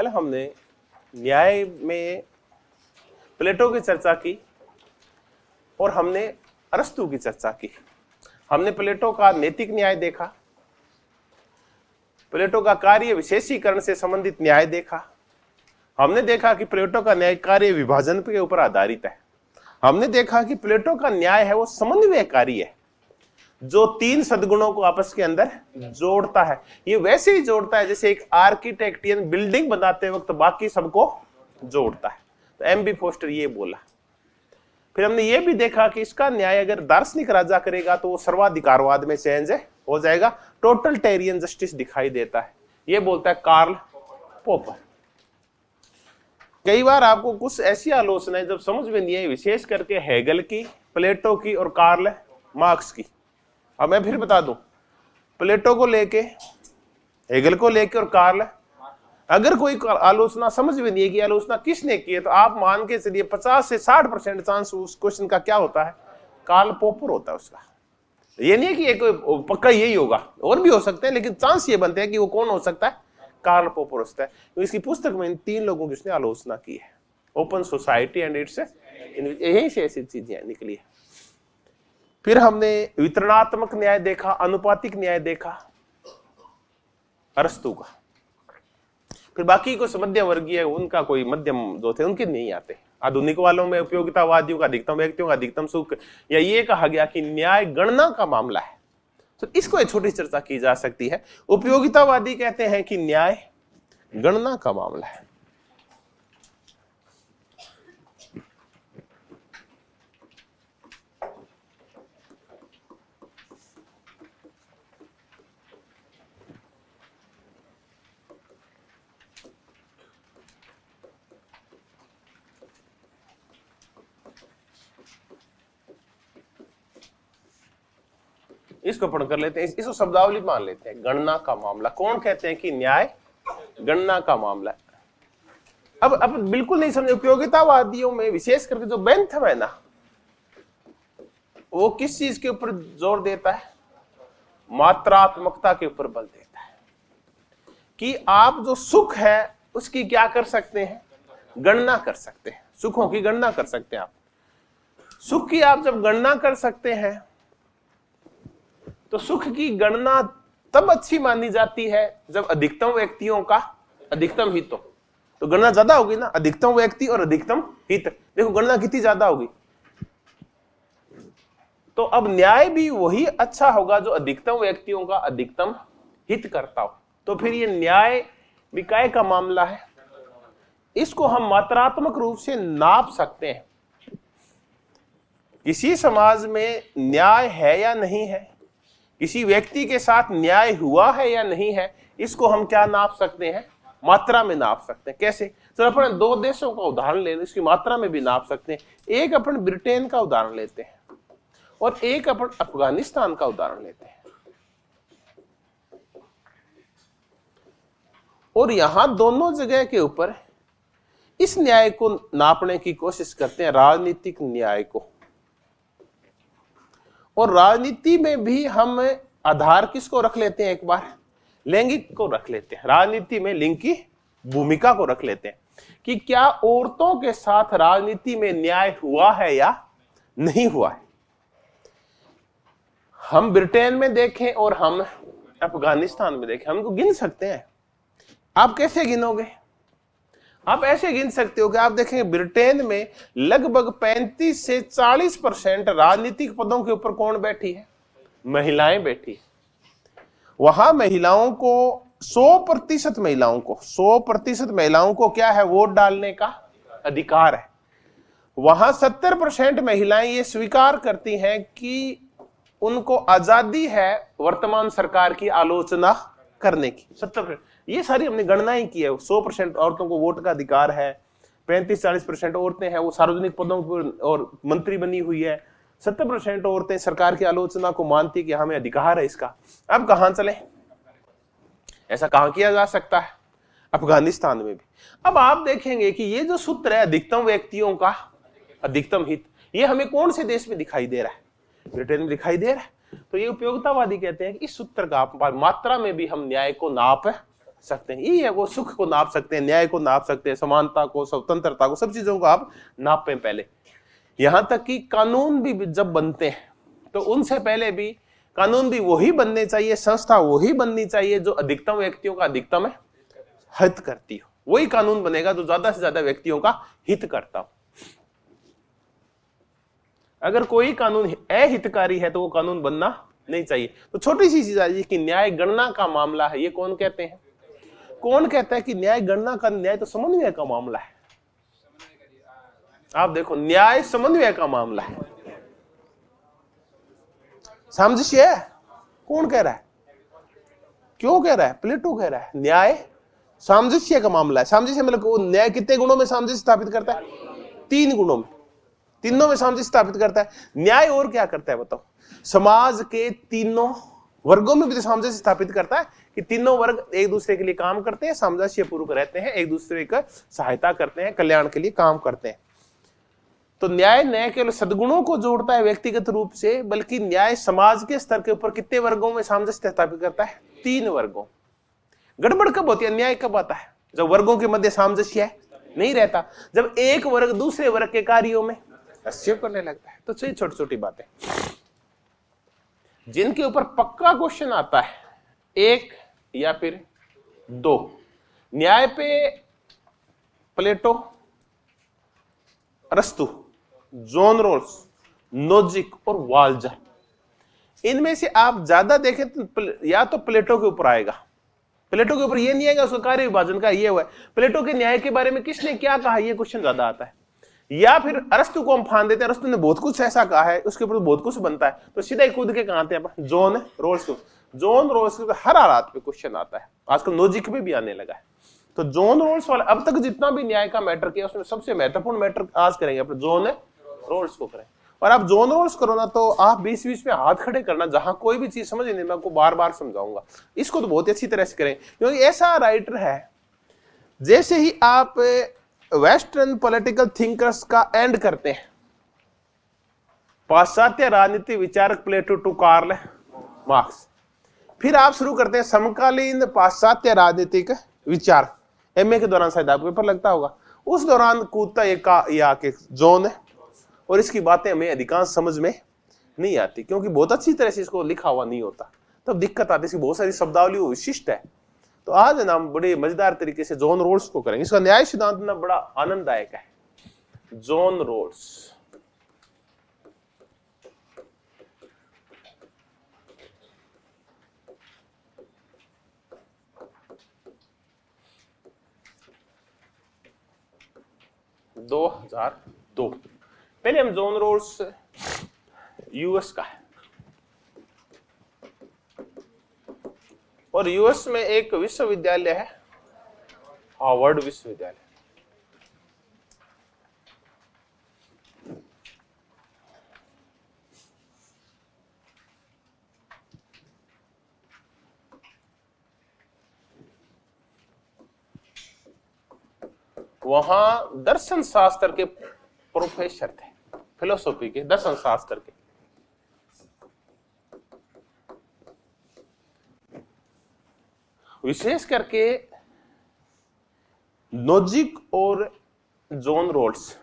कल हमने न्याय में प्लेटो की चर्चा की और हमने अरस्तु की चर्चा की। हमने प्लेटो का नैतिक न्याय देखा, प्लेटो का कार्य विशेषीकरण से संबंधित न्याय देखा। हमने देखा कि प्लेटो का न्याय कार्य विभाजन के ऊपर आधारित है। हमने देखा कि प्लेटो का न्याय है वो समन्वयकारी है, जो तीन सद्गुणों को आपस के अंदर जोड़ता है। ये वैसे ही जोड़ता है जैसे एक आर्किटेक्टियन बिल्डिंग बनाते वक्त बाकी सबको जोड़ता है। तो एम.बी. फोस्टर ये बोला। फिर हमने ये भी देखा कि इसका न्याय अगर दार्शनिक राजा करेगा तो वो सर्वाधिकारवाद में चेंज हो जाएगा, टोटलिटेरियन जस्टिस दिखाई देता है। ये बोलता है कार्ल पोपर। कई बार आपको कुछ ऐसी आलोचनाएं जब समझ में नहीं आई, विशेष करके हेगल की, प्लेटो की और कार्ल मार्क्स की। अब मैं फिर बता दूं, प्लेटो को लेके, हेगल को लेके और कार्ल, अगर कोई आलोचना समझ में नहीं है कि आलोचना किसने की है, तो आप मान के चलिए 50 से 60% चांस उस क्वेश्चन का क्या होता है, कार्ल पोपर होता है उसका। ये नहीं है कि एक पक्का यही होगा, और भी हो सकते हैं, लेकिन चांस ये बनते हैं कि वो कौन हो सकता है, कार्ल पोपर हो सकता है। तो इसकी पुस्तक में इन तीन लोगों की उसने आलोचना की है, ओपन सोसाइटी एंड इट्स, यही से ऐसी चीजें निकली है। फिर हमने वितरणात्मक न्याय देखा, अनुपातिक न्याय देखा अरस्तु का। फिर बाकी कुछ मध्यम वर्गीय, उनका कोई मध्यम जो थे उनके नहीं आते। आधुनिक वालों में उपयोगितावादियों का अधिकतम व्यक्तियों का अधिकतम सुख, या ये कहा गया कि न्याय गणना का मामला है, तो इसको एक छोटी चर्चा की जा सकती है। उपयोगितावादी कहते हैं कि न्याय गणना का मामला है। इसको पढ़ कर लेते हैं, इसको शब्दावली मान लेते हैं। गणना का मामला, कौन कहते हैं कि न्याय गणना का मामला है। अब बिल्कुल नहीं समझे, उपयोगितावादियों में विशेष करके जो बेंथम है ना, वो किस चीज के ऊपर जोर देता है, मात्रात्मकता के ऊपर बल देता है कि आप जो सुख है उसकी क्या कर सकते हैं, गणना कर सकते हैं, सुखों की गणना कर सकते हैं। आप सुख की आप जब गणना कर सकते हैं तो सुख की गणना तब अच्छी मानी जाती है जब अधिकतम व्यक्तियों का अधिकतम हित हो। तो गणना ज्यादा होगी ना, अधिकतम व्यक्ति और अधिकतम हित, देखो गणना कितनी ज्यादा होगी। तो अब न्याय भी वही अच्छा होगा जो अधिकतम व्यक्तियों का अधिकतम हित करता हो। तो फिर ये न्याय विकाय का मामला है, इसको हम मात्रात्मक रूप से नाप सकते हैं। किसी समाज में न्याय है या नहीं है, किसी व्यक्ति के साथ न्याय हुआ है या नहीं है, इसको हम क्या नाप सकते हैं, मात्रा में नाप सकते हैं। कैसे? तो अपन दो देशों का उदाहरण ले, इसकी मात्रा में भी नाप सकते हैं। एक अपन ब्रिटेन का उदाहरण लेते हैं और एक अपन अफगानिस्तान का उदाहरण लेते हैं, और यहां दोनों जगह के ऊपर इस न्याय को नापने की कोशिश करते हैं, राजनीतिक न्याय को। और राजनीति में भी हम आधार किसको रख लेते हैं, एक बार लैंगिक को रख लेते हैं। राजनीति में लिंग की भूमिका को रख लेते हैं कि क्या औरतों के साथ राजनीति में न्याय हुआ है या नहीं हुआ है। हम ब्रिटेन में देखें और हम अफगानिस्तान में देखें, हमको गिन सकते हैं। आप कैसे गिनोगे? आप ऐसे गिन सकते हो कि आप देखेंगे ब्रिटेन में लगभग 35 से 40% राजनीतिक पदों के ऊपर कौन बैठी है, महिलाएं बैठी है। वहां महिलाओं को 100% महिलाओं को क्या है, वोट डालने का अधिकार है। वहां 70% महिलाएं ये स्वीकार करती हैं कि उनको आजादी है वर्तमान सरकार की आलोचना करने की। 70%, ये सारी हमने गणना ही की है। 100% औरतों को वोट का अधिकार है, 35-40% औरतें हैं वो सार्वजनिक पदों पर और मंत्री बनी हुई है, 70% औरतें सरकार की आलोचना को मानती कि हमें अधिकार है इसका। अब कहां चले, ऐसा कहां किया जा सकता है, अफगानिस्तान में भी। अब आप देखेंगे कि ये जो सूत्र है अधिकतम व्यक्तियों का अधिकतम हित, ये हमें कौन से देश में दिखाई दे रहा है, ब्रिटेन में दिखाई दे रहा है। तो ये उपयोगितावादी कहते हैं कि इस सूत्र का मात्रा में भी हम न्याय को नाप सकते हैं। ये है वो सुख को नाप सकते हैं, न्याय को नाप सकते हैं, समानता को, स्वतंत्रता को, सब चीजों को आप नापें पहले। यहां तक कि कानून भी जब बनते हैं तो उनसे पहले भी कानून भी वही बनने चाहिए, संस्था वही बननी चाहिए जो अधिकतम व्यक्तियों का अधिकतम हित करती हो। वही कानून बनेगा जो ज्यादा से ज्यादा व्यक्तियों का हित करता हो। अगर कोई कानून अहितकारी है तो वो कानून बनना नहीं चाहिए। तो छोटी सी चीज आई कि न्याय गणना का मामला है, ये कौन कहते हैं? कौन कहता है कि न्याय गणना का? न्याय तो समन्वय का मामला है। आप देखो, न्याय समन्वय का मामला है, सामंजस्य है। कौन कह रहा है? क्यों कह रहा है? प्लेटो कह रहा है न्याय सामंजस्य का मामला है। सामंजस्य मतलब वो न्याय कितने गुणों में सामंजस्य स्थापित करता है? 3 गुणों में, तीनों में सामंजस्य स्थापित करता है। न्याय और क्या करता है बताओ? समाज के तीनों वर्गों में भी सामंजस्य स्थापित करता है कि तीनों वर्ग एक दूसरे के लिए काम करते हैं, सामंजस्य पूर्वक रहते हैं, एक दूसरे का सहायता करते हैं, कल्याण के लिए काम करते हैं। तो न्याय न केवल सद्गुणों को जोड़ता है व्यक्तिगत रूप से, बल्कि न्याय समाज के स्तर के ऊपर कितने वर्गों में सामंजस्य स्थापित करता है? 3 वर्गों। गड़बड़ कब होती है? न्याय कब आता है? जब वर्गों के मध्य सामंजस्य नहीं रहता, जब एक वर्ग दूसरे वर्ग के कार्यों में हस्तक्षेप करने लगता है। तो छोटी छोटी बातें जिनके ऊपर पक्का क्वेश्चन आता है, 1 या फिर 2, न्याय पे प्लेटो, अरस्तु, जॉन रोल्स, नोजिक और वाल्जर, इनमें से आप ज्यादा देखें तो या तो प्लेटो के ऊपर आएगा। प्लेटो के ऊपर ये नहीं आएगा, उसका कार्य विभाजन का ये हुआ है। प्लेटो के न्याय के बारे में किसने क्या कहा, ये क्वेश्चन ज्यादा आता है। या फिर अरस्तु को हम फान देते हैं, अरस्तु ने बहुत कुछ ऐसा कहा है, उसके ऊपर बहुत कुछ बनता है, तो सीधा ही कूद के कहा आते हैं जॉन रोल्स को। जॉन रोल्स को हर हालात पे क्वेश्चन आता है, आजकल नोजिक में भी आने लगा है। तो जॉन रोल्स वाला अब तक जितना भी न्याय का मैटर किया उसमें सबसे महत्वपूर्ण मैटर आज करेंगे अपने जॉन रोल्स को करें। और आप जॉन रोल्स करो ना तो आप बीच बीच में हाथ खड़े करना, जहां कोई भी चीज समझ नहीं, मैं आपको बार बार समझाऊंगा। इसको तो बहुत अच्छी तरह से करें, क्योंकि ऐसा राइटर है जैसे ही आप वेस्टर्न पॉलिटिकल थिंकर्स का एंड करते हैं, पाश्चात्य राजनीति विचारक प्लेटो टू कार्ल मार्क्स, फिर आप शुरू करते हैं समकालीन पाश्चात्य राजनीतिक विचार। एमए के दौरान शायद आपको पेपर लगता होगा, उस दौरान कूदता ये आके जॉन है, और इसकी बातें हमें अधिकांश समझ में नहीं आती, क्योंकि बहुत अच्छी तरह से इसको लिखा हुआ नहीं होता, तब दिक्कत आती है। बहुत सारी शब्दावली विशिष्ट है। तो आज ना बड़े मजेदार तरीके से जॉन रोल्स को करेंगे। इसका न्याय सिद्धांत ना बड़ा आनंददायक है। जॉन रोल्स, दो। पहले हम जॉन रोल्स यूएस का है, और यूएस में एक विश्वविद्यालय है, हार्वर्ड विश्वविद्यालय। वहां दर्शन शास्त्र के प्रोफेसर थे, फिलोसॉफी के, दर्शन शास्त्र के। विशेष करके नोजिक और जॉन रोल्स,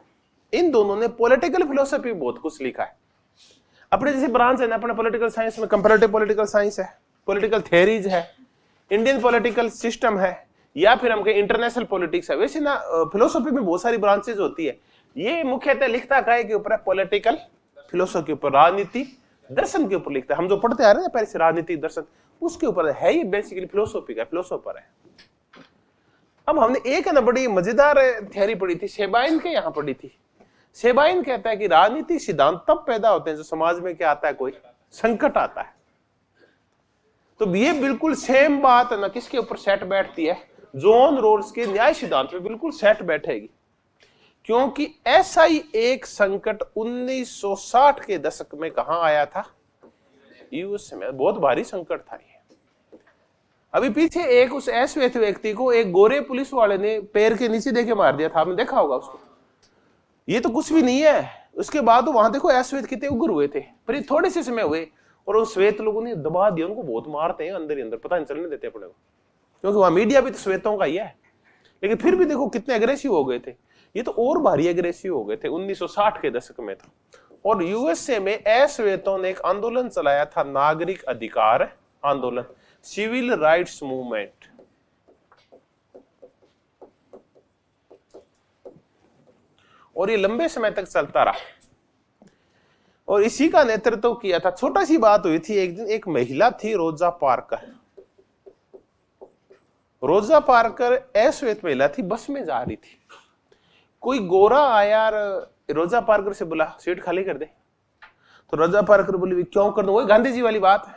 इन दोनों ने पॉलिटिकल फिलोसफी बहुत कुछ लिखा है। अपने जैसे ब्रांच है ना, अपने पॉलिटिकल साइंस में कंपैरेटिव पॉलिटिकल साइंस है, पॉलिटिकल थ्योरीज है, इंडियन पॉलिटिकल सिस्टम है, या फिर हम कहें इंटरनेशनल पॉलिटिक्स है। वैसे ना फिलोसफी में बहुत सारी ब्रांचेज होती है। ये मुख्यतः लिखता काय के ऊपर है? पॉलिटिकल फिलोसफी के ऊपर, राजनीति दर्शन के ऊपर लिखता है। हम जो पढ़ते आ रहे हैं पहले से राजनीति दर्शन, उसके ऊपर है। ये बेसिकली फिलोसफी का फिलोसोफर है। अब हमने एक ना बड़ी मजेदार थ्योरी पढ़ी थी, सेबाइन के यहाँ पढ़ी थी। सेबाइन कहता है कि राजनीतिक सिद्धांत तब पैदा होते हैं जो समाज में क्या आता है, कोई संकट आता है। तो ये बिल्कुल सेम बात है ना, किसके ऊपर सेट बैठती है? जॉन रोल्स के न्याय सिद्धांत पे बिल्कुल सेट बैठेगी, क्योंकि ऐसा ही एक संकट 1960 के दशक में कहां आया था? यूएस में। बहुत भारी संकट था ये। अभी पीछे एक उस अश्वेत व्यक्ति को एक गोरे पुलिस वाले ने पैर के नीचे देके मार दिया था, आपने देखा होगा उसको। ये तो कुछ भी नहीं है। उसके बाद वहां देखो अश्वेत कितने उग्र हुए थे, पर ये थोड़े से समय हुए और उन श्वेत लोगों ने दबा दिया। उनको बहुत मारते हैं अंदर ही अंदर, पता नहीं चलने देते अपने को। क्योंकि वहां मीडिया भी तो श्वेतों का ही है। लेकिन फिर भी देखो कितने अग्रेसिव हो गए थे, ये तो और भारी अग्रेसिव हो गए थे 1960 के दशक में था। और यूएसए में अश्वेतों ने एक आंदोलन चलाया था, नागरिक अधिकार आंदोलन, सिविल राइट्स मूवमेंट। और ये लंबे समय तक चलता रहा और इसी का नेतृत्व किया था। छोटा सी बात हुई थी एक दिन, एक महिला थी रोजा पार्कर। रोजा पार्कर अश्वेत महिला थी, बस में जा रही थी। कोई गोरा आया, रोजा पार्कर से बोला सीट खाली कर दे। तो रोजा पार्कर बोली क्यों कर दूं, वही गांधी जी वाली बात है,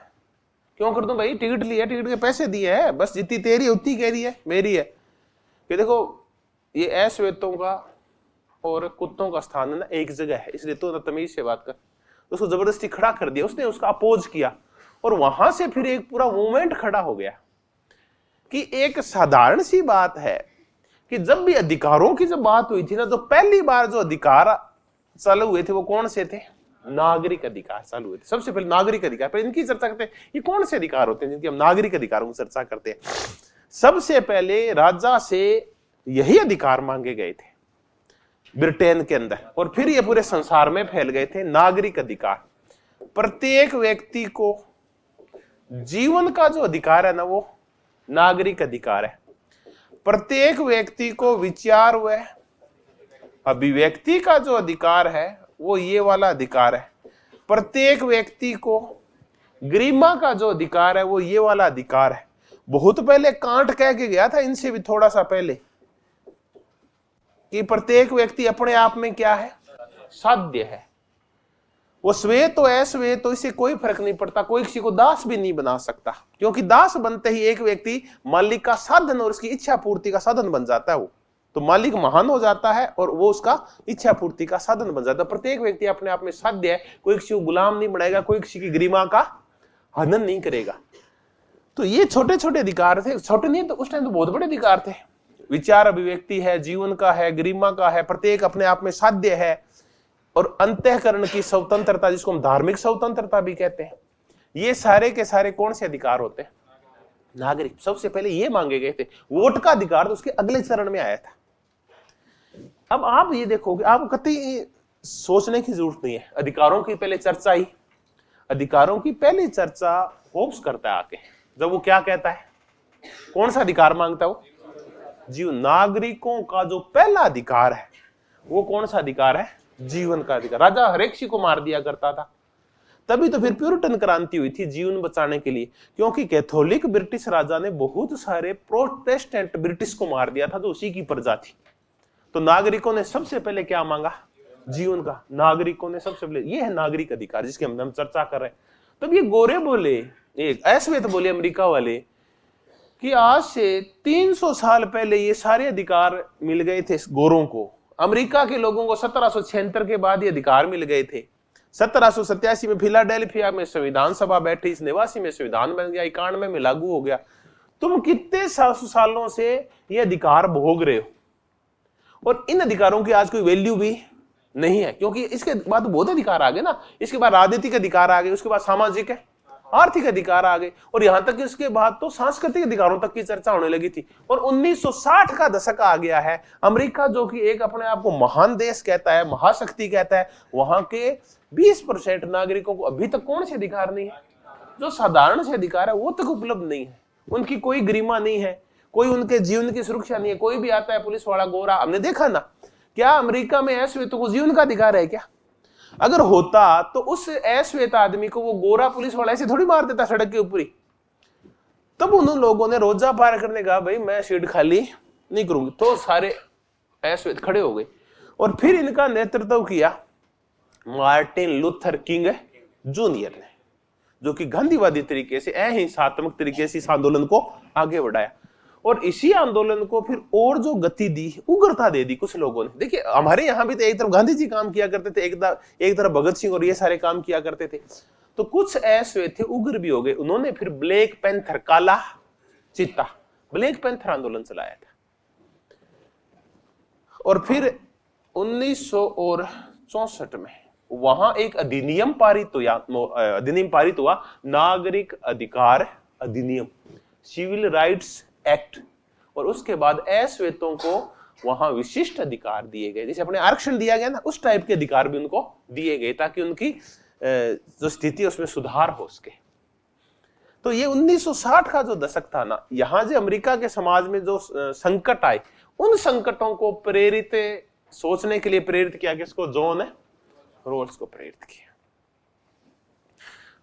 क्यों कर दूं भाई, टिकट लिया, टिकट के पैसे दिए हैं, बस जितनी तेरी उतनी कह रही है मेरी है। कि देखो ये अश्वेतों का और कुत्तों का स्थान है ना एक जगह है, इसलिए तो तमीज से बात कर। उसको जबरदस्ती खड़ा कर दिया, उसने उसका अपोज किया और वहां से फिर एक पूरा मूवमेंट खड़ा हो गया। कि एक साधारण सी बात है कि जब भी अधिकारों की जब बात हुई थी ना, तो पहली बार जो अधिकार चालू हुए थे वो कौन से थे, नागरिक अधिकार चालू हुए थे। सबसे पहले नागरिक अधिकार, पर इनकी चर्चा करते हैं ये कौन से अधिकार होते हैं जिनकी हम नागरिक अधिकारों की चर्चा करते हैं। सबसे पहले राजा से यही अधिकार मांगे गए थे ब्रिटेन के अंदर, और फिर ये पूरे संसार में फैल गए थे। नागरिक अधिकार, प्रत्येक व्यक्ति को जीवन का जो अधिकार है ना वो नागरिक अधिकार है। प्रत्येक व्यक्ति को विचार व अभिव्यक्ति का जो अधिकार है वो ये वाला अधिकार है। प्रत्येक व्यक्ति को गरिमा का जो अधिकार है वो ये वाला अधिकार है। बहुत पहले कांट कह के गया था, इनसे भी थोड़ा सा पहले, कि प्रत्येक व्यक्ति अपने आप में क्या है, साध्य है। वो श्वेत तो अश्वेत तो इससे कोई फर्क नहीं पड़ता, कोई किसी को दास भी नहीं बना सकता, क्योंकि दास बनते ही एक व्यक्ति मालिक का साधन और उसकी इच्छा पूर्ति का साधन बन जाता है। वो तो मालिक महान हो जाता है और वो उसका इच्छा पूर्ति का साधन बन जाता है। प्रत्येक व्यक्ति अपने आप में साध्य है, कोई किसी को गुलाम नहीं बनाएगा, कोई किसी की गरिमा का हनन नहीं करेगा। तो ये छोटे छोटे अधिकार थे, छोटे नहीं तो उस टाइम तो बहुत बड़े अधिकार थे। विचार अभिव्यक्ति है, जीवन का है, गरिमा का है, प्रत्येक अपने आप में साध्य है, और अंतःकरण की स्वतंत्रता जिसको हम धार्मिक स्वतंत्रता भी कहते हैं। ये सारे के सारे कौन से अधिकार होते हैं, नागरिक। सबसे पहले ये मांगे गए थे। वोट का अधिकार तो उसके अगले चरण में आया था। अब आप ये देखोगे, आपको कतई सोचने की जरूरत नहीं है, अधिकारों की पहले चर्चा ही, अधिकारों की पहली चर्चा होप्स करता है आके, जब वो क्या कहता है, कौन सा अधिकार मांगता है वो, जीवन। नागरिकों का जो पहला अधिकार है वो कौन सा अधिकार है, जीवन का अधिकार। राजा हर एक को मार दिया करता था, तभी तो फिर प्यूरिटन क्रांति हुई थी जीवन बचाने के लिए, क्योंकि कैथोलिक ब्रिटिश राजा ने बहुत सारे प्रोटेस्टेंट ब्रिटिश को मार दिया था जो उसी की प्रजा थी। तो नागरिकों ने सबसे पहले क्या मांगा, जीवन का। नागरिकों ने सबसे पहले, ये है नागरिक अधिकार जिसकी हम चर्चा कर रहे हैं। तब ये गोरे बोले, एक अश्वेत बोले अमेरिका वाले, कि आज से 300 साल पहले ये सारे अधिकार मिल गए थे गोरों को। अमेरिका के लोगों को 1776 के बाद ये अधिकार मिल गए थे। 1787 में फिलाडेल्फिया में संविधान सभा बैठी, 89 में संविधान बन गया, 91 में लागू हो गया। तुम कितने सालों से ये अधिकार भोग रहे हो, और इन अधिकारों की आज कोई वैल्यू भी नहीं है, क्योंकि इसके बाद बहुत अधिकार आ गए ना। इसके बाद राजनीतिक अधिकार आ गए, उसके बाद सामाजिक है, आर्थिक अधिकार आ गए, और यहां तक कि उसके बाद तो सांस्कृतिक अधिकारों तक की चर्चा होने लगी थी। और 1960 का दशक आ गया है। अमेरिका जो कि एक अपने आप को महान देश कहता है, महाशक्ति कहता है, वहां के 20% नागरिकों को अभी तक कौन से अधिकार नहीं है, जो साधारण से अधिकार है वो तक उपलब्ध नहीं है। उनकी कोई गरिमा नहीं है, कोई उनके जीवन की सुरक्षा नहीं है। कोई भी आता है पुलिस वाला गोरा, हमने देखा ना, क्या अमेरिका में अश्वेतों को जीवन का अधिकार है क्या? अगर होता तो उस अश्वेत आदमी को वो गोरा पुलिस वाला ऐसे थोड़ी मार देता सड़क के ऊपर ही। तब उन लोगों ने रोजा पार करने कहा भाई मैं सीट खाली नहीं करूंगी, तो सारे अश्वेत खड़े हो गए। और फिर इनका नेतृत्व किया मार्टिन लूथर किंग जूनियर ने, जो कि गांधीवादी तरीके से, अहिंसात्मक तरीके से इस आंदोलन को आगे बढ़ाया। और इसी आंदोलन को फिर और जो गति दी, उग्रता दे दी कुछ लोगों ने। देखिए हमारे यहाँ भी तो एक तरफ गांधी जी काम किया करते थे, एक तरफ भगत सिंह और ये सारे काम किया करते थे। तो कुछ ऐसे थे उग्र भी हो गए, उन्होंने फिर ब्लैक पैंथर, काला चित्ता, ब्लैक पैंथर आंदोलन चलाया था। और फिर 1964 में वहां एक अधिनियम पारित हुआ, नागरिक अधिकार अधिनियम, सिविल राइट्स एक्ट, और उसके बाद अश्वेतों को वहां विशिष्ट अधिकार दिए गए, जैसे अपने आरक्षण दिया गया ना, उस टाइप के अधिकार भी उनको दिए गए ताकि उनकी जो स्थिति उसमें सुधार हो सके। तो ये 1960 का जो दशक था ना, यहां जो अमेरिका के समाज में जो संकट आए, उन संकटों को प्रेरित सोचने के लिए प्रेरित किया किसको? जॉन रोल्स को प्रेरित किया।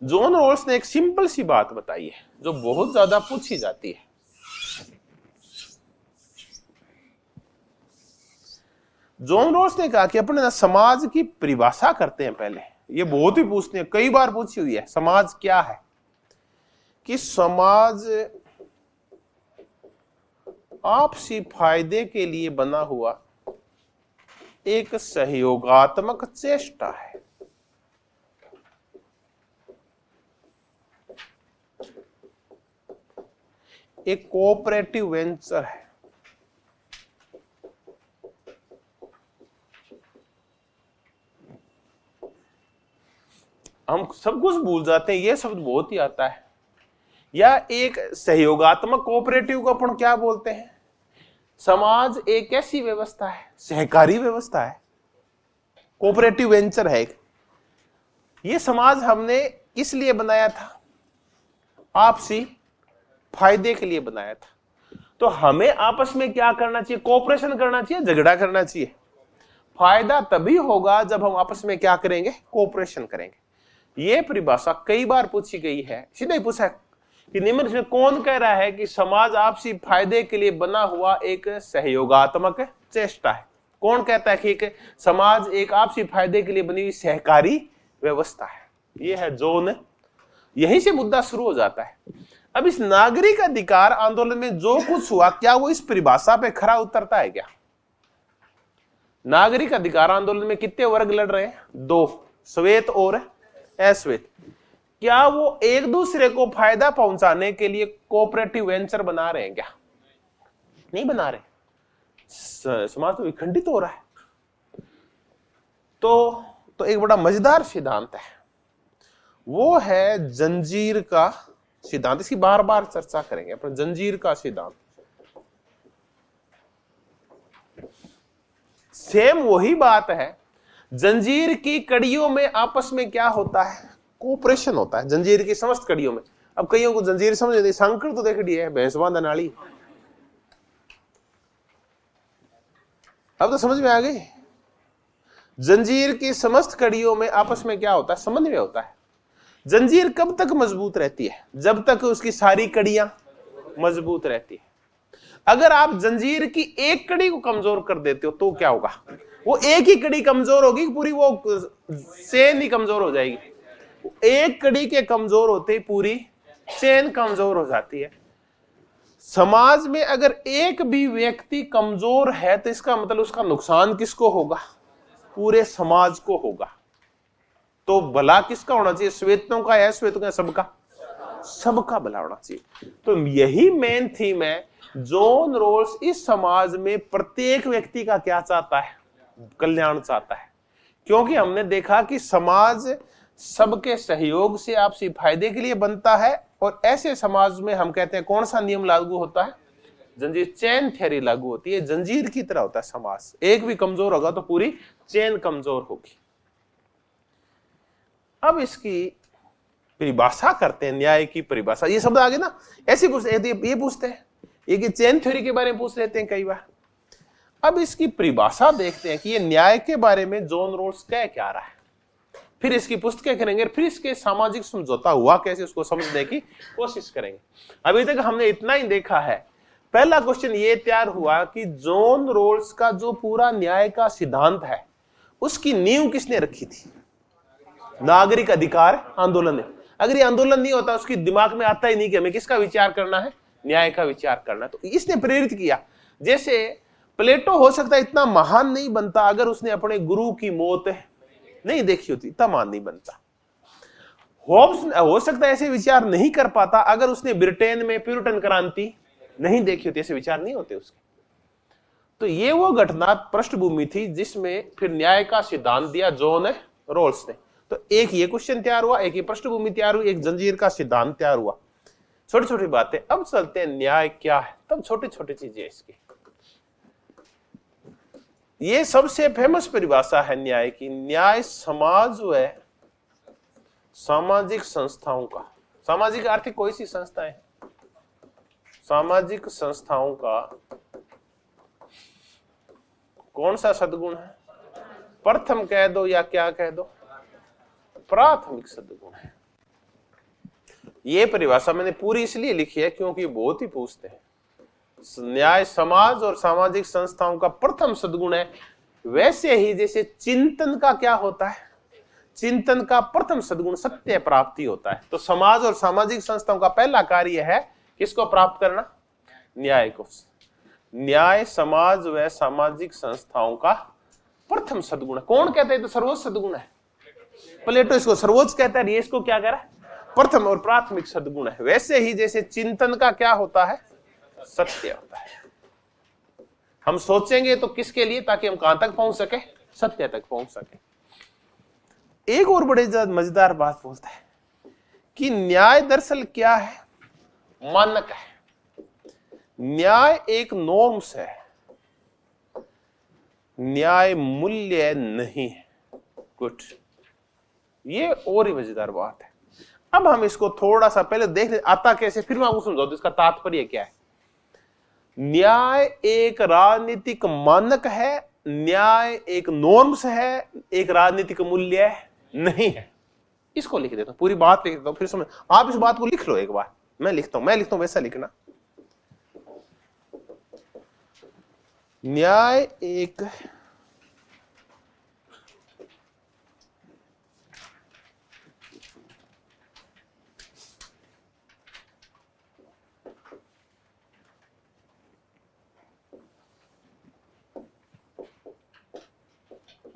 जॉन रोल्स ने एक सिंपल सी बात बताई है जो बहुत ज्यादा पूछी जाती है। जॉन रोल्स ने कहा कि अपने ना समाज की परिभाषा करते हैं पहले, ये बहुत ही पूछते हैं, कई बार पूछी हुई है, समाज क्या है? कि समाज आपसी फायदे के लिए बना हुआ एक सहयोगात्मक चेष्टा है। एक कोऑपरेटिव वेंचर है। हम सब कुछ भूल जाते हैं, यह शब्द बहुत ही आता है। या एक सहयोगात्मक कोऑपरेटिव को अपन क्या बोलते हैं? समाज एक ऐसी व्यवस्था है, सहकारी व्यवस्था है, कोऑपरेटिव वेंचर है। ये समाज हमने किस लिए बनाया था? आपसी फायदे के लिए बनाया था। तो हमें आपस में क्या करना चाहिए? कोऑपरेशन करना चाहिए, झगड़ा करना चाहिए? फायदा तभी होगा जब हम आपस में क्या करेंगे? कोऑपरेशन करेंगे। ये परिभाषा कई बार पूछी गई है, सीधा ही पूछा कि निम्न में कौन कह रहा है कि समाज आपसी फायदे के लिए बना हुआ एक सहयोगात्मक चेष्टा है? कौन कहता है कि एक समाज एक आपसी फायदे के लिए बनी हुई सहकारी व्यवस्था है? ये है जॉन। यहीं से मुद्दा शुरू हो जाता है। अब इस नागरिक अधिकार आंदोलन में जो कुछ हुआ, क्या वो इस परिभाषा पे खरा उतरता है क्या? नागरिक अधिकार आंदोलन में कितने वर्ग लड़ रहे हैं? दो, श्वेत और अश्वेत। क्या वो एक दूसरे को फायदा पहुंचाने के लिए कोऑपरेटिव वेंचर बना रहे हैं क्या? नहीं बना रहे। समाज तो विखंडित हो रहा है। तो एक बड़ा मजेदार सिद्धांत है, वो है जंजीर का सिद्धांत। इसकी बार बार चर्चा करेंगे अपन। जंजीर का सिद्धांत सेम वही बात है। जंजीर की कड़ियों में आपस में क्या होता है? कोऑपरेशन होता है जंजीर की समस्त कड़ियों में। अब कईयों को जंजीर समझ नहीं, सांकड़ तो देख ली है, भैंसवान नाली, अब तो समझ में आ गई। जंजीर की समस्त कड़ियों में आपस में क्या होता है? समन्वय होता है। जंजीर कब तक मजबूत रहती है? जब तक उसकी सारी कड़ियां मजबूत रहती है। अगर आप जंजीर की एक कड़ी को कमजोर कर देते हो तो क्या होगा? वो एक ही कड़ी कमजोर होगी, पूरी वो चेन ही कमजोर हो जाएगी। एक कड़ी के कमजोर होते ही पूरी चेन कमजोर हो जाती है। समाज में अगर एक भी व्यक्ति कमजोर है तो इसका मतलब उसका नुकसान किसको होगा? पूरे समाज को होगा। तो भला किसका होना चाहिए? श्वेतों का या श्वेतों का? सबका, सबका भला होना चाहिए। तो यही मेन थीम है। जॉन रोल्स इस समाज में प्रत्येक व्यक्ति का क्या चाहता है? कल्याण चाहता है। क्योंकि हमने देखा कि समाज सबके सहयोग से आपसी फायदे के लिए बनता है, और ऐसे समाज में हम कहते हैं कौन सा नियम लागू होता है? जंजीर, चेन थ्योरी लागू होती है। जंजीर की तरह होता है समाज। एक भी कमजोर होगा तो पूरी चेन कमजोर होगी। अब इसकी परिभाषा करते हैं, न्याय की परिभाषा। ये शब्द आगे ना ऐसे ये पूछते हैं, ये चेन थ्योरी के बारे में पूछ लेते हैं कई बार। अब इसकी परिभाषा देखते हैं कि ये न्याय के बारे में जॉन रोल्स कह क्या रहा है, फिर इसकी पुस्तकें करेंगे, फिर इसके सामाजिक समझौता हुआ कैसे उसको समझने की कोशिश करेंगे। अभी तक हमने इतना ही देखा है। पहला क्वेश्चन ये तैयार हुआ कि जॉन रोल्स का जो पूरा न्याय का सिद्धांत है उसकी नींव किसने रखी थी? नागरिक अधिकार आंदोलन ने। अगर ये आंदोलन नहीं होता, उसकी दिमाग में आता ही नहीं कि हमें किसका विचार करना है? न्याय का विचार करना है। तो इसने प्रेरित किया। जैसे प्लेटो हो सकता है इतना महान नहीं बनता अगर उसने अपने गुरु की मौत नहीं देखी होती, इतना महान नहीं बनता। होब्स हो सकता है ऐसे विचार नहीं कर पाता अगर उसने ब्रिटेन में प्यूरिटन क्रांति नहीं देखी होती, ऐसे विचार नहीं होते उसके। तो ये वो घटना पृष्ठभूमि थी जिसमें फिर न्याय का सिद्धांत दिया जॉन रोल्स ने। तो एक ये क्वेश्चन तैयार हुआ, एक ये पृष्ठभूमि तैयार हुई, एक जंजीर का सिद्धांत तैयार हुआ। छोटी छोटी बातें। अब चलते हैं न्याय क्या है, तब छोटी छोटी चीजें इसकी। ये सबसे फेमस परिभाषा है न्याय की। न्याय समाज व सामाजिक संस्थाओं का, सामाजिक आर्थिक कोई सी संस्था है, सामाजिक संस्थाओं का कौन सा सद्गुण है? प्रथम कह दो या क्या कह दो, प्राथमिक सद्गुण है। ये परिभाषा मैंने पूरी इसलिए लिखी है क्योंकि बहुत ही पूछते हैं। न्याय समाज और सामाजिक संस्थाओं का प्रथम सद्गुण है। वैसे ही जैसे चिंतन का क्या होता है, चिंतन का प्रथम सद्गुण सत्य प्राप्ति होता है, तो समाज और सामाजिक संस्थाओं का पहला कार्य है किसको प्राप्त करना? न्याय को। न्याय समाज व सामाजिक संस्थाओं का प्रथम सद्गुण है। कौन कहता है तो सर्वोच्च सद्गुण है? प्लेटो इसको सर्वोच्च कहता है, ये इसको क्या कह रहा है? प्रथम और प्राथमिक सद्गुण है। वैसे ही जैसे चिंतन का क्या होता है? सत्य होता है। हम सोचेंगे तो किसके लिए? ताकि हम कहां तक पहुंच सके? सत्य तक पहुंच सके। एक और बड़े मजेदार बात बोलता है कि न्याय दरअसल क्या है? मानक है। न्याय एक नॉर्म्स है, न्याय मूल्य नहीं है। गुड, ये और ही मजेदार बात है। अब हम इसको थोड़ा सा पहले देख ले आता कैसे, फिर मैं आपको समझाऊं इसका तात्पर्य क्या है। न्याय एक राजनीतिक मानक है, न्याय एक नॉर्म्स है, एक राजनीतिक मूल्य नहीं है। इसको लिख देता हूं, पूरी बात लिख देता हूं, फिर समझ। आप इस बात को लिख लो एक बार, मैं लिखता हूं वैसा लिखना। न्याय एक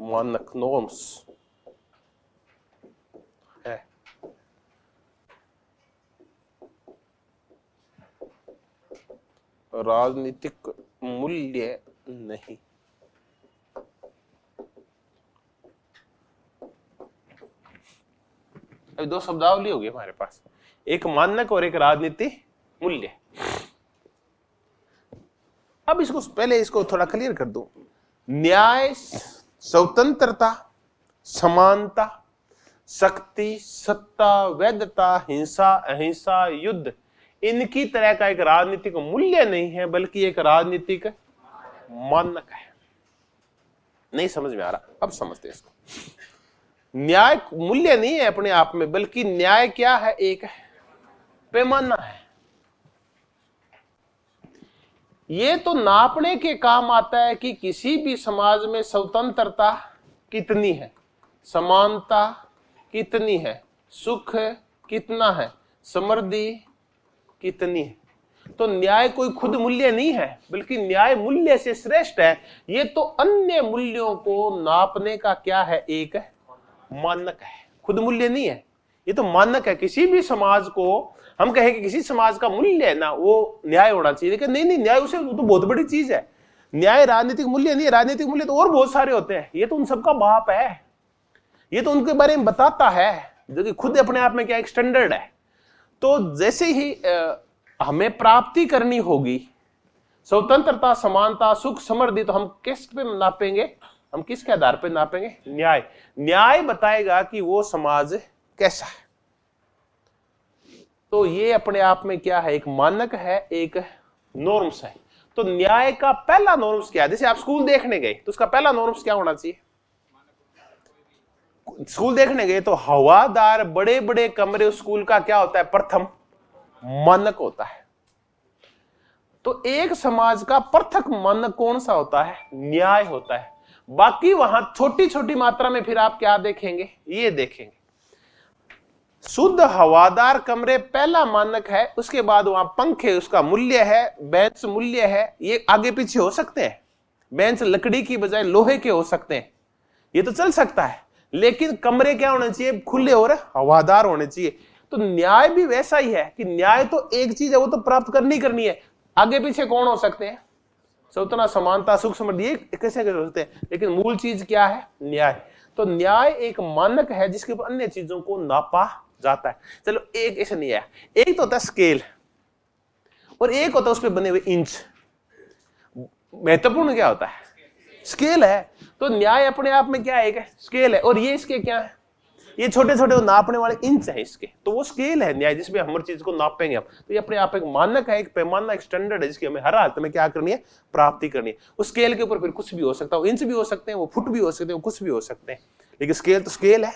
मानक नॉर्म्स है। राजनीतिक मूल्य नहीं। अभी दो शब्दावली होगी हमारे पास, एक मानक और एक राजनीति मूल्य। अब इसको पहले इसको थोड़ा क्लियर कर दूं। न्याय स्वतंत्रता, समानता, शक्ति, सत्ता, वैधता, हिंसा, अहिंसा, युद्ध, इनकी तरह का एक राजनीतिक मूल्य नहीं है, बल्कि एक राजनीतिक मानक है। नहीं समझ में आ रहा? अब समझते हैं इसको। न्याय मूल्य नहीं है अपने आप में, बल्कि न्याय क्या है? एक पैमाना है। ये तो नापने के काम आता है कि किसी भी समाज में स्वतंत्रता कितनी है, समानता कितनी है, सुख कितना है, समृद्धि कितनी है। तो न्याय कोई खुद मूल्य नहीं है, बल्कि न्याय मूल्य से श्रेष्ठ है। ये तो अन्य मूल्यों को नापने का क्या है? एक मानक है, खुद मूल्य नहीं है। ये तो मानक है। किसी भी समाज को हम कहें कि किसी समाज का मूल्य है ना, वो न्याय होना चाहिए, लेकिन नहीं, न्याय उसे तो बहुत बड़ी चीज है। न्याय राजनीतिक मूल्य नहीं है। राजनीतिक मूल्य तो और बहुत सारे होते हैं। ये तो उन सबका बाप है, ये तो उनके बारे में बताता है, जो कि खुद अपने आप में क्या एक स्टैंडर्ड है। तो जैसे ही हमें प्राप्ति करनी होगी स्वतंत्रता, समानता, सुख, समृद्धि, तो हम किस पे नापेंगे? हम किसके आधार पे नापेंगे? न्याय। न्याय बताएगा कि वो समाज कैसा है। तो ये अपने आप में क्या है? एक मानक है, एक नॉर्म्स है। तो न्याय का पहला नॉर्म्स क्या है? जैसे आप स्कूल देखने गए तो उसका पहला नॉर्म्स क्या होना चाहिए? स्कूल देखने गए तो हवादार बड़े बड़े कमरे उस स्कूल का क्या होता है? प्रथम मानक होता है। तो एक समाज का प्रथम मानक कौन सा होता है? न्याय होता है। बाकी वहां छोटी छोटी मात्रा में फिर आप क्या देखेंगे? ये देखेंगे शुद्ध हवादार कमरे पहला मानक है, उसके बाद वहां पंखे उसका मूल्य है, बेंच मूल्य है। ये आगे पीछे हो सकते हैं, बेंच लकड़ी की बजाय लोहे के हो सकते हैं, ये तो चल सकता है। लेकिन कमरे क्या होने चाहिए? खुले और हवादार होने चाहिए। तो न्याय भी वैसा ही है कि न्याय तो एक चीज है, वो तो प्राप्त करनी है। आगे पीछे कौन हो सकते हैं? स्वतंत्रता, समानता, सुख, समृद्धि, ये कैसे कर सकते हैं, लेकिन मूल चीज क्या है? न्याय। तो न्याय एक मानक है जिसके ऊपर अन्य चीजों को नापा जाता है। चलो एक ऐसे नहीं है, एक तो होता है स्केल। और एक होता है उस पर बने हुए इंच। महत्वपूर्ण क्या होता है? स्केल है। तो न्याय अपने आप में क्या है? एक स्केल है। और ये इसके क्या है? ये छोटे छोटे नापने वाले इंच है इसके, तो वो स्केल है न्याय, जिसमें हर चीज को नापेंगे हम। तो ये अपने आप एक मानक है, एक पैमाना, एक स्टैंडर्ड है, जिसकी हमें हर हालत में क्या करनी है? प्राप्ति करनी है। उस स्केल के ऊपर फिर कुछ भी हो सकता है, वो इंच भी हो सकते हैं, वो फुट भी हो सकते हैं, वो कुछ भी हो सकते हैं, लेकिन स्केल तो स्केल है।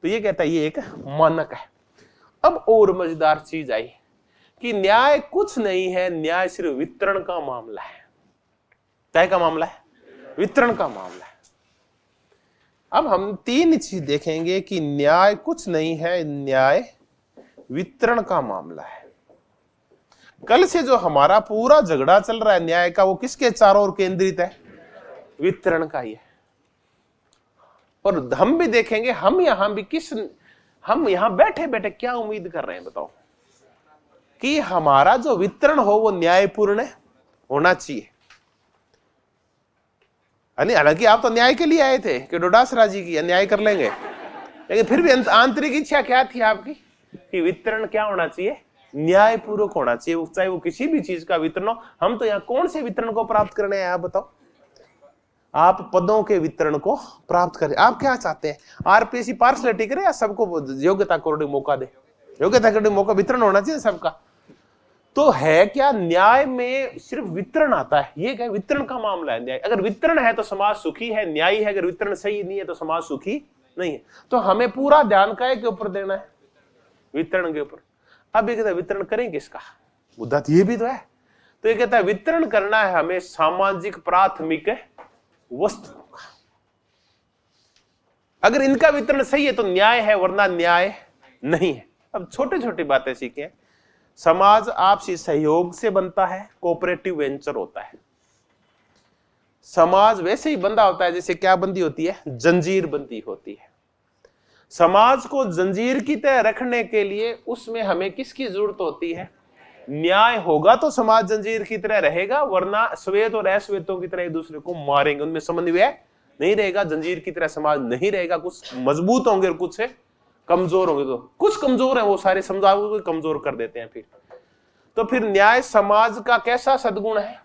तो ये कहता है ये एक मानक है। अब और मजेदार चीज आई कि न्याय कुछ नहीं है, न्याय सिर्फ वितरण का मामला है। क्या का मामला है? वितरण का मामला है। अब हम तीन चीज देखेंगे कि न्याय कुछ नहीं है, न्याय वितरण का मामला है। कल से जो हमारा पूरा झगड़ा चल रहा है न्याय का, वो किसके चारों ओर केंद्रित है? वितरण का ही है। और हम भी देखेंगे, हम यहां बैठे बैठे क्या उम्मीद कर रहे हैं बताओ? कि हमारा जो वितरण हो वो न्यायपूर्ण होना चाहिए। हालांकि आप तो न्याय के लिए आए थे कि डोडासरा जी की न्याय कर लेंगे, लेकिन फिर भी आंतरिक इच्छा क्या थी आपकी? कि वितरण क्या होना चाहिए? न्यायपूर्वक होना चाहिए, चाहे वो किसी भी चीज का वितरण हो। हम तो यहाँ कौन से वितरण को प्राप्त करने हैं आप बताओ? आप पदों के वितरण को प्राप्त करें। आप क्या चाहते हैं? आरपीएससी पार्सलिटी करे या सबको योग्यता अकॉर्डिंग मौका दे? योग्यता अकॉर्डिंग मौका, वितरण होना चाहिए सबका। तो है क्या न्याय में सिर्फ वितरण आता है? ये क्या वितरण का मामला है न्याय? अगर वितरण है तो समाज सुखी है, न्याय है। अगर वितरण सही नहीं है तो समाज सुखी नहीं है। तो हमें पूरा ध्यान काय के ऊपर देना है? वितरण के ऊपर। अब ये कहता है वितरण करें किसका? मुद्दा तो ये भी तो है। तो ये कहता है वितरण करना है हमें सामाजिक प्राथमिक वस्तुओं का। अगर इनका वितरण सही है तो न्याय है, वरना न्याय नहीं है। अब छोटी छोटी बातें सीखें। समाज आपसी सहयोग से बनता है, कोऑपरेटिव वेंचर होता है। समाज वैसे ही बंधा होता है जैसे क्या बंदी होती है? जंजीर बंदी होती है। समाज को जंजीर की तरह रखने के लिए उसमें हमें किसकी जरूरत होती है? न्याय होगा तो समाज जंजीर की तरह रहेगा, वरना श्वेत और अश्वेतों की तरह एक दूसरे को मारेंगे, उनमें समन्वय नहीं रहेगा, जंजीर की तरह समाज नहीं रहेगा। कुछ मजबूत होंगे और कुछ कमजोर होंगे। तो कुछ कमजोर है वो सारे समझाओ को कमजोर कर देते हैं। फिर न्याय समाज का कैसा सद्गुण है?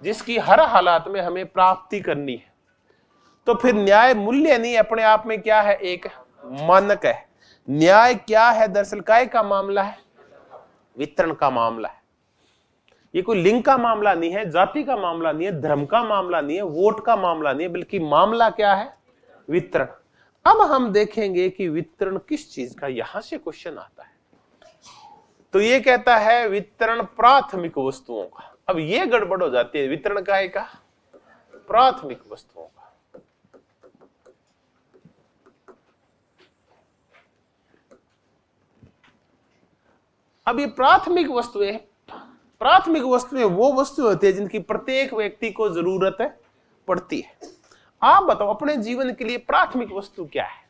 जिसकी हर हालात में हमें प्राप्ति करनी है। तो फिर न्याय मूल्य नहीं, अपने आप में क्या है? एक मानक है। न्याय क्या है? दरअसल काय का मामला है? वितरण का मामला है। ये कोई लिंग का मामला नहीं है, जाति का मामला नहीं है, धर्म का मामला नहीं है, वोट का मामला नहीं है, बल्कि मामला क्या है? वितरण। अब हम देखेंगे कि वितरण किस चीज का, यहां से क्वेश्चन आता है। तो ये कहता है वितरण प्राथमिक वस्तुओं का। अब ये गड़बड़ हो जाती है, वितरण का एक प्राथमिक वस्तुओं का। अब ये प्राथमिक वस्तुएं वो वस्तुएं होती है जिनकी प्रत्येक व्यक्ति को जरूरत पड़ती है। आप बताओ अपने जीवन के लिए प्राथमिक वस्तु क्या है?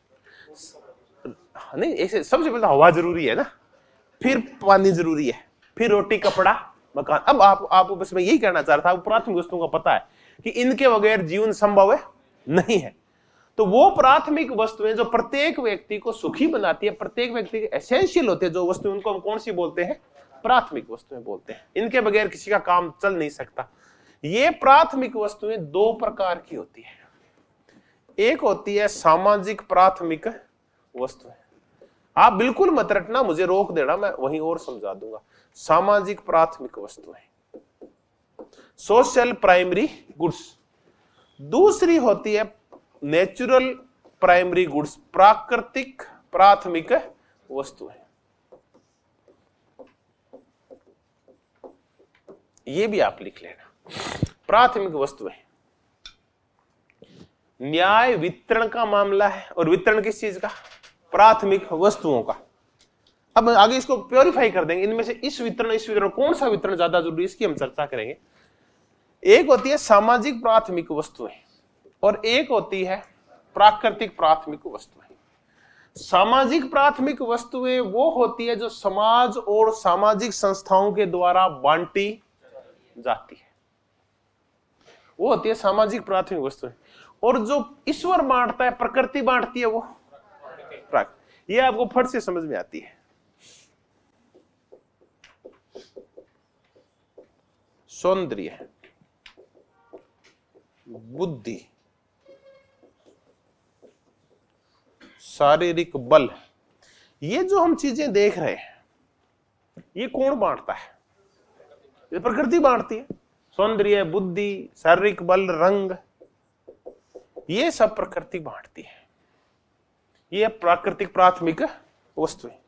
नहीं, ऐसे सबसे पहले हवा जरूरी है ना, फिर पानी जरूरी है, फिर रोटी कपड़ा मकान। अब आप बस मैं यही कहना चाह रहा था, प्राथमिक वस्तुओं का पता है कि इनके बगैर जीवन संभव नहीं है। तो वो प्राथमिक वस्तुएं जो प्रत्येक व्यक्ति को सुखी बनाती है, प्रत्येक व्यक्ति के एसेंशियल होते हैं जो वस्तुएं, उनको हम कौन सी बोलते हैं? प्राथमिक वस्तुएं बोलते हैं। इनके बगैर किसी का काम चल नहीं सकता। ये प्राथमिक वस्तुएं दो प्रकार की होती है। एक होती है सामाजिक प्राथमिक वस्तुएं। आप बिल्कुल मत रटना, मुझे रोक देना, मैं वहीं और समझा दूंगा। सामाजिक प्राथमिक वस्तुएं, सोशल प्राइमरी गुड्स। दूसरी होती है नेचुरल प्राइमरी गुड्स, प्राकृतिक प्राथमिक वस्तुएं। ये भी आप लिख लेना, प्राथमिक वस्तुएं। न्याय वितरण का मामला है, और वितरण किस चीज का? प्राथमिक वस्तुओं का। अब आगे इसको प्योरीफाई कर देंगे, इनमें से इस वितरण कौन सा वितरण ज्यादा जरूरी है, इसकी हम चर्चा करेंगे। एक होती है सामाजिक प्राथमिक वस्तुएं और एक होती है प्राकृतिक प्राथमिक वस्तुएं। सामाजिक प्राथमिक वस्तुएं वो होती है जो समाज और सामाजिक संस्थाओं के द्वारा बांटी जाती है, वो होती है सामाजिक प्राथमिक वस्तुएं। और जो ईश्वर बांटता है, प्रकृति बांटती है, वो प्राकृतिक। ये आपको फट से समझ में आती है। सौंदर्य, बुद्धि, शारीरिक बल, ये जो हम चीजें देख रहे हैं ये कौन बांटता है? ये प्रकृति बांटती है। सौंदर्य, बुद्धि, शारीरिक बल, रंग, ये सब प्रकृति बांटती है। ये प्राकृतिक प्राथमिक वस्तु है।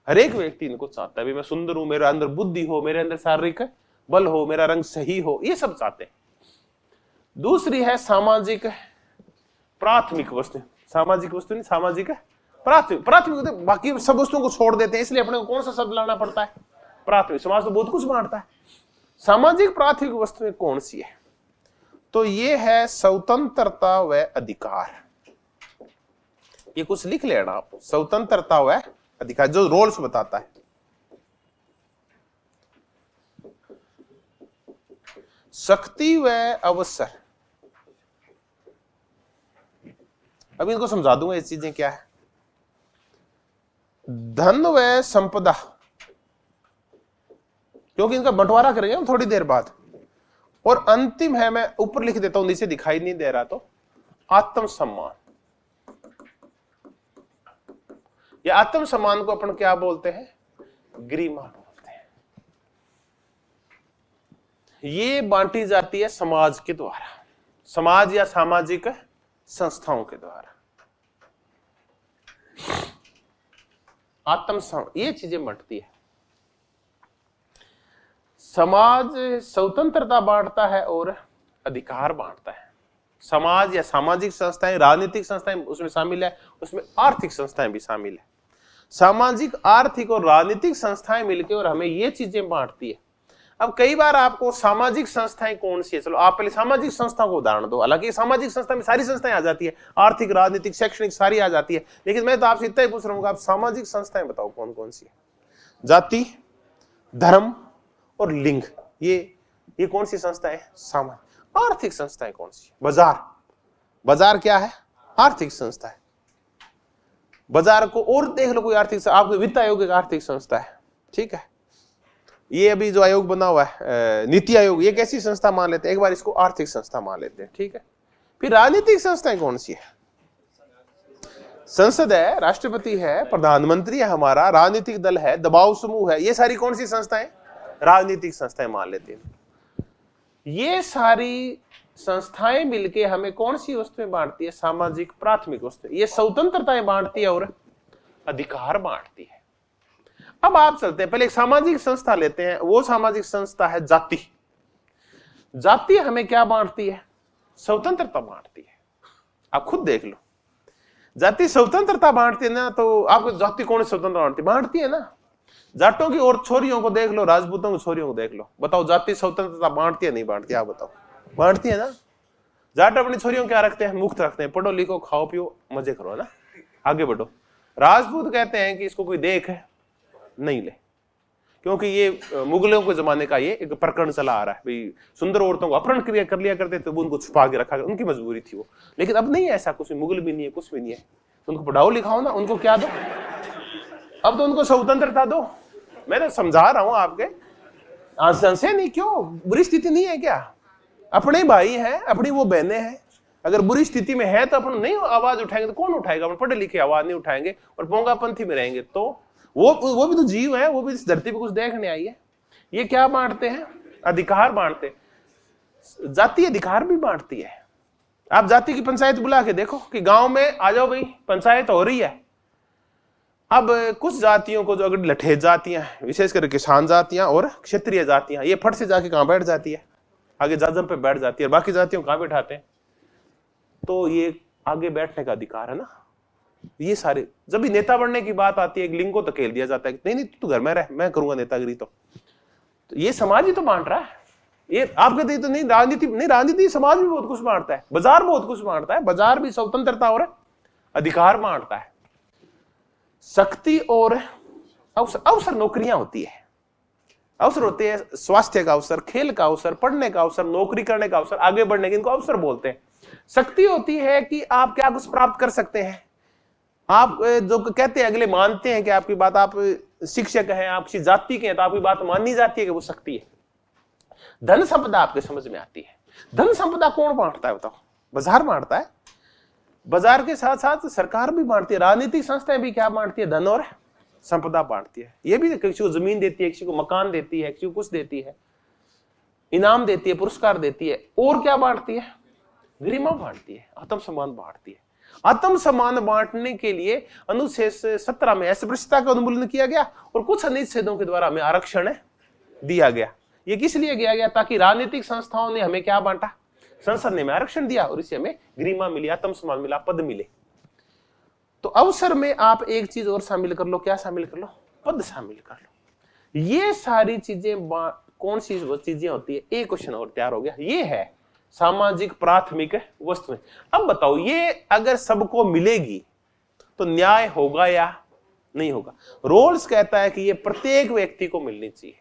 हर एक व्यक्ति इनको चाहता है, भी मैं सुंदर हूं, मेरे अंदर बुद्धि हो, मेरे अंदर शारीरिक बल हो, मेरा रंग सही हो, ये सब चाहते हैं। दूसरी है सामाजिक प्राथमिक वस्तु। सामाजिक वस्तु नहीं, सामाजिक प्राथमिक। प्राथमिक बाकी सब वस्तुओं को छोड़ देते हैं, इसलिए अपने को कौन सा शब्द लाना पड़ता है? प्राथमिक। समाज तो बहुत कुछ बांटता है। सामाजिक प्राथमिक वस्तुएं कौन सी है? तो ये है स्वतंत्रता व अधिकार। ये कुछ लिख लेना आप, स्वतंत्रता व अधिकार, जो रोल्स बताता है। शक्ति व अवसर। अब इनको समझा दूंगा ये चीजें क्या है। धन व संपदा, क्योंकि इनका बंटवारा करेंगे हम थोड़ी देर बाद। और अंतिम है, मैं ऊपर लिख देता हूं, नीचे दिखाई नहीं दे रहा, तो आत्मसम्मान। या आत्मसम्मान को अपन क्या बोलते हैं? गरिमा बोलते हैं। ये बांटी जाती है समाज के द्वारा, समाज या सामाजिक संस्थाओं के द्वारा। आत्मसम्मान, ये चीजें बंटती है। समाज स्वतंत्रता बांटता है और अधिकार बांटता है। समाज या सामाजिक संस्थाएं, राजनीतिक संस्थाएं उसमें शामिल है, उसमें आर्थिक संस्थाएं भी शामिल है। सामाजिक, आर्थिक और राजनीतिक संस्थाएं मिलकर और हमें ये चीजें बांटती है। अब कई बार आपको सामाजिक संस्थाएं कौन सी है, चलो आप पहले सामाजिक संस्थाओं को उदाहरण दो। हालांकि सामाजिक संस्था में सारी संस्थाएं आ जाती है, आर्थिक, राजनीतिक, शैक्षणिक सारी आ जाती है, लेकिन मैं तो आपसे इतना ही पूछ रहा हूँ, आप सामाजिक संस्थाएं बताओ कौन कौन सी है? जाति, धर्म और लिंग, ये कौन सी संस्था है? सामाजिक। आर्थिक संस्थाएं कौन सी? बाजार। बाजार क्या है? आर्थिक संस्था है। बाजार को और देख लो, कोई आर्थिक, आपको वित्त आयोग एक आर्थिक संस्था है, ठीक है। ये अभी जो आयोग बना हुआ है नीति आयोग, ये कैसी संस्था मान लेते हैं? एक बार इसको आर्थिक संस्था मान लेते हैं, ठीक है। फिर राजनीतिक संस्थाएं कौन सी है? संसद है, राष्ट्रपति है, प्रधानमंत्री है हमारा, राजनीतिक दल है, दबाव समूह है, ये सारी कौन सी संस्थाएं? राजनीतिक संस्थाएं मान लेते हैं। ये सारी संस्थाएं मिलके हमें कौन सी वस्तुएं बांटती है? सामाजिक प्राथमिक वस्तु। ये स्वतंत्रताएं बांटती है और अधिकार बांटती है। अब आप चलते हैं, पहले एक सामाजिक संस्था लेते हैं। वो सामाजिक संस्था है जाति। जाति हमें क्या बांटती है? स्वतंत्रता बांटती है। आप खुद देख लो, जाति स्वतंत्रता बांटती है ना, तो आपको जाति कौन स्वतंत्रता बांटती है ना? जाटों की और छोरियों को देख लो, राजपूतों की छोरियों को देख लो, बताओ जाति स्वतंत्रता बांटती है नहीं बांटती? आप बताओ। बांटती है ना। जाट अपनी छोरियों क्या रखते हैं? मुक्त रखते हैं, पढ़ो लिखो, खाओ पियो, मजे करो ना, आगे बढ़ो। राजपूत कहते हैं कि इसको कोई देख नहीं ले, क्योंकि ये मुगलों के जमाने का ये एक प्रकरण चला आ रहा है, भाई सुंदर औरतों को अपहरण कर लिया करते थे, उनको छुपा के रखा, उनकी मजबूरी थी वो। लेकिन अब नहीं है ऐसा कुछ, मुगल भी नहीं है, कुछ भी नहीं है। तो उनको पढ़ाओ लिखाओ ना, उनको क्या दो? अब तो उनको स्वतंत्रता दो। मैं तो समझा रहा हूं आपके, संशय नहीं, क्यों बुरी स्थिति नहीं है क्या? अपने भाई हैं, अपनी वो बहनें हैं, अगर बुरी स्थिति में है तो अपन नहीं आवाज उठाएंगे तो कौन उठाएगा? अपन पढ़े लिखे आवाज नहीं उठाएंगे और पोंगापंथी में रहेंगे तो वो भी तो जीव है, वो भी इस धरती पे कुछ देखने आई है। ये क्या बांटते हैं? अधिकार बांटते। जाति अधिकार भी बांटती है। आप जाति की पंचायत बुला के देखो कि गांव में आ जाओ भाई, पंचायत हो रही है। अब कुछ जातियों को, जो अगर लठेज जातियां, विशेषकर किसान जातियां और क्षत्रिय जातियां, ये फट से जाके कहां बैठ जाती है? आगे जाजम पे बैठ जाती है। बाकी जातियों कहां बैठाते हैं? तो ये आगे बैठने का अधिकार है ना। ये सारे, जब भी नेता बनने की बात आती है, एक लिंग को धकेल दिया जाता है, नहीं तू घर में रह, मैं करूंगा नेतागिरी। तो ये समाज ही तो बांट रहा है। ये आप कहते तो नहीं राजनीति, नहीं राजनीति, समाज भी बहुत कुछ बांटता है, बाजार बहुत कुछ बांटता है। बाजार भी स्वतंत्रता और अधिकार बांटता है। शक्ति और अवसर नौकरियां होती है, अवसर होते हैं, स्वास्थ्य का अवसर, खेल का अवसर, पढ़ने का अवसर, नौकरी करने का अवसर, आगे बढ़ने के, इनको अवसर बोलते हैं। शक्ति होती है कि आप क्या कुछ प्राप्त कर सकते हैं। आप जो कहते हैं, अगले मानते हैं कि आपकी बात, आप शिक्षक हैं, आप किसी जाति के हैं तो आपकी बात मानी जाती है कि वो शक्ति है। धन संपदा आपके समझ में आती है। धन संपदा कौन बांटता है बताओ? बाजार बांटता है। बाजार के साथ साथ सरकार भी बांटती है, राजनीतिक संस्थाएं भी क्या बांटती है? धन और संपदा बांटती है। ये भी किसी को जमीन देती है, किसी को मकान देती है, किसी को कुछ देती है, इनाम देती है, पुरस्कार देती है। और क्या बांटती है? गरिमा बांटती है, आत्म सम्मान बांटती है। आत्म सम्मान बांटने के लिए अनुच्छेद 17 में अस्पृश्यता का उन्मूलन किया गया और कुछ अनुच्छेदों के द्वारा हमें आरक्षण दिया गया। ये किस लिए किया गया? ताकि राजनीतिक संस्थाओं ने हमें क्या बांटा? संसद ने हमें आरक्षण दिया और इससे हमें गरिमा मिली, आत्म सम्मान मिला, पद मिले। तो अवसर में आप एक चीज और शामिल कर लो। क्या शामिल कर लो? पद शामिल कर लो। ये सारी चीजें कौन सी वो चीजें होती है? एक क्वेश्चन और तैयार हो गया। ये है सामाजिक प्राथमिक वस्तुएं। अब बताओ, ये अगर सबको मिलेगी तो न्याय होगा या नहीं होगा? रोल्स कहता है कि ये प्रत्येक व्यक्ति को मिलनी चाहिए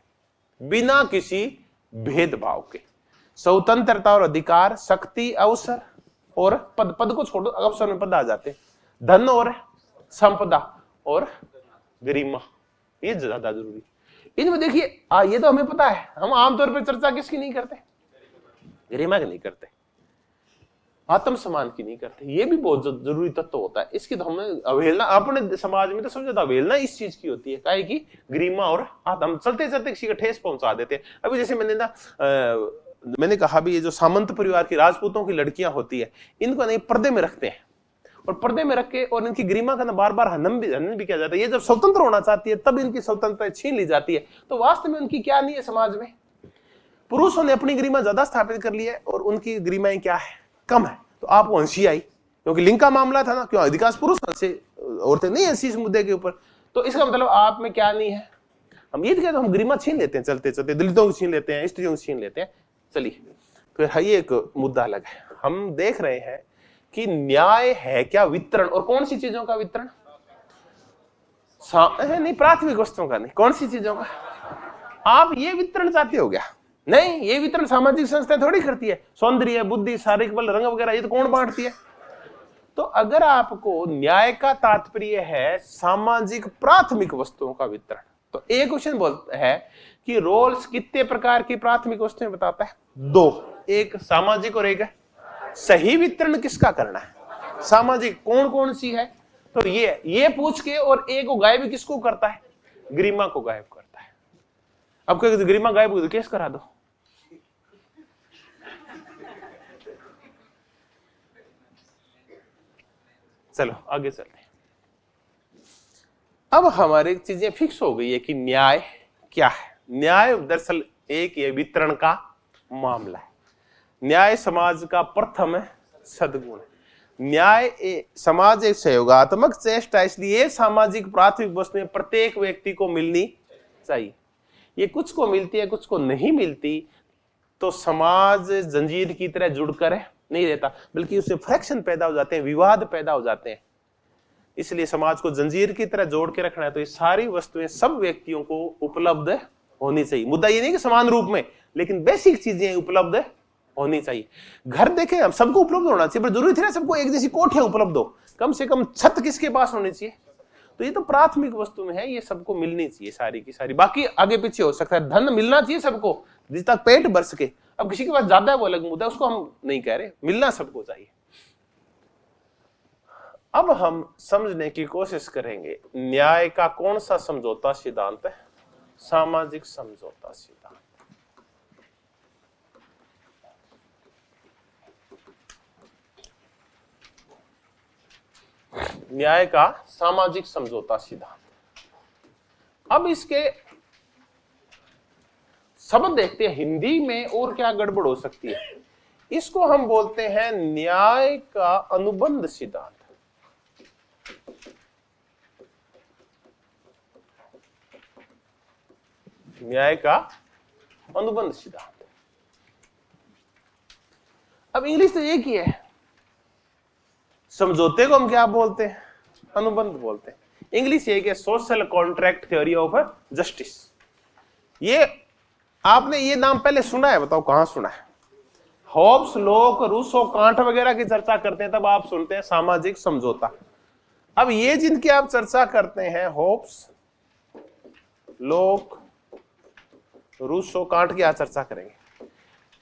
बिना किसी भेदभाव के। स्वतंत्रता और अधिकार, शक्ति, अवसर और पद। पद को छोड़ो, अवसर में पद आ जाते हैं। धन और संपदा और गरिमा, ये ज्यादा जरूरी। इनमें देखिए ये तो हमें पता है। हम आमतौर पर चर्चा किसकी नहीं करते? गरिमा की नहीं करते, आत्म सम्मान की नहीं करते। ये भी बहुत जरूरी तत्व होता है। इसकी तो हमें अवहेलना अपने समाज में तो सबसे ज्यादा अवहेलना इस चीज की होती है, काहे की गरिमा और आत्म। चलते चलते किसी का ठेस पहुंचा देते हैं। अभी जैसे मैंने कहा भी, ये जो सामंत परिवार की राजपूतों की लड़कियां होती है, इनको नहीं पर्दे में रखते हैं और पर्दे में रख के और इनकी गरिमा का ना बार बार हनन भी किया जाता है। ये जब स्वतंत्र होना चाहती है तब इनकी स्वतंत्रता छीन ली जाती है। तो वास्तव में उनकी क्या नहीं है समाज में? पुरुषों ने अपनी गरिमा ज्यादा स्थापित कर ली है और उनकी गरिमाएं क्या है? कम है। तो आप हंसी आई, क्योंकि लिंग का मामला था ना, क्यों अधिकांश पुरुष हंसे, औरतें नहीं हंसी इस मुद्दे के ऊपर। तो इसका मतलब आप में क्या नहीं है? हम ये कहते हैं, हम गरिमा छीन लेते हैं चलते चलते, दलितों को छीन लेते हैं, स्त्रियों को छीन लेते हैं। चलिए, फिर है ये एक मुद्दा अलग है। हम देख रहे हैं कि न्याय है क्या? वितरण। और कौन सी चीजों का वितरण? नहीं, प्राथमिक वस्तुओं का नहीं। कौन सी चीजों का? आप ये वितरण चाहते हो क्या? नहीं, ये वितरण सामाजिक संस्थाएं थोड़ी करती है। सौंदर्य, बुद्धि, शारीरिक बल, रंग वगैरह ये तो कौन बांटती है? तो अगर आपको न्याय का तात्पर्य है सामाजिक प्राथमिक वस्तुओं का वितरण, तो एक क्वेश्चन बोलता है कि रोल्स कितने प्रकार की प्राथमिक वस्तुएं बताता है? 2, एक सामाजिक और एक सही वितरण किसका करना है? सामाजिक कौन कौन सी है? तो ये पूछ के, और एक को गायब किसको करता है? गरिमा को गायब करता है। अब कहे गरिमा गायब हो तो केस करा दो। चलो आगे चलते हैं। अब हमारी चीजें फिक्स हो गई है कि न्याय क्या है। न्याय दरअसल एक ये वितरण का मामला है। न्याय समाज का प्रथम सद्गुण है। न्याय समाज एक सहयोगात्मक चेष्टा, इसलिए सामाजिक प्राथमिक वस्तुएं प्रत्येक व्यक्ति को मिलनी चाहिए। ये कुछ को मिलती है, कुछ को नहीं मिलती, तो समाज जंजीर की तरह जुड़कर नहीं रहता, बल्कि उससे फ्रैक्शन पैदा हो जाते हैं, विवाद पैदा हो जाते हैं। इसलिए समाज को जंजीर की तरह जोड़ के रखना है तो ये सारी वस्तुएं सब व्यक्तियों को उपलब्ध होनी चाहिए। मुद्दा ये नहीं कि समान रूप में, लेकिन बेसिक चीजें उपलब्ध होनी चाहिए। घर देखें, हम सबको उपलब्ध होना चाहिए, पर जरूरी थी ना सबको एक जैसी कोठियां उपलब्ध हो। कम से कम छत किसके पास होनी चाहिए? तो ये तो प्राथमिक वस्तु में है, ये सबको मिलनी चाहिए सारी की सारी। बाकी आगे पीछे हो सकता है, धन मिलना चाहिए सबको जिस तक पेट भर सके। अब किसी के पास ज्यादा है वो अलग मुद्दा, उसको हम नहीं कह रहे, मिलना सबको चाहिए। अब हम समझने की कोशिश करेंगे न्याय का कौन सा समझौता सिद्धांत है? सामाजिक समझौता सिद्धांत। न्याय का सामाजिक समझौता सिद्धांत। अब इसके शब्द देखते हैं हिंदी में, और क्या गड़बड़ हो सकती है। इसको हम बोलते हैं न्याय का अनुबंध सिद्धांत। न्याय का अनुबंध सिद्धांत। अब इंग्लिश तो एक ही है, समझौते को हम क्या बोलते हैं? अनुबंध बोलते हैं। इंग्लिश एक है, social contract theory of justice. ये आपने ये नाम पहले सुना है? बताओ कहां सुना है? हॉब्स, लोक, रूसो, कांट वगैरह की चर्चा करते हैं तब आप सुनते हैं सामाजिक समझौता। अब ये जिनकी आप चर्चा करते हैं, हॉब्स, लोक, रूसो, कांट की आप चर्चा करेंगे।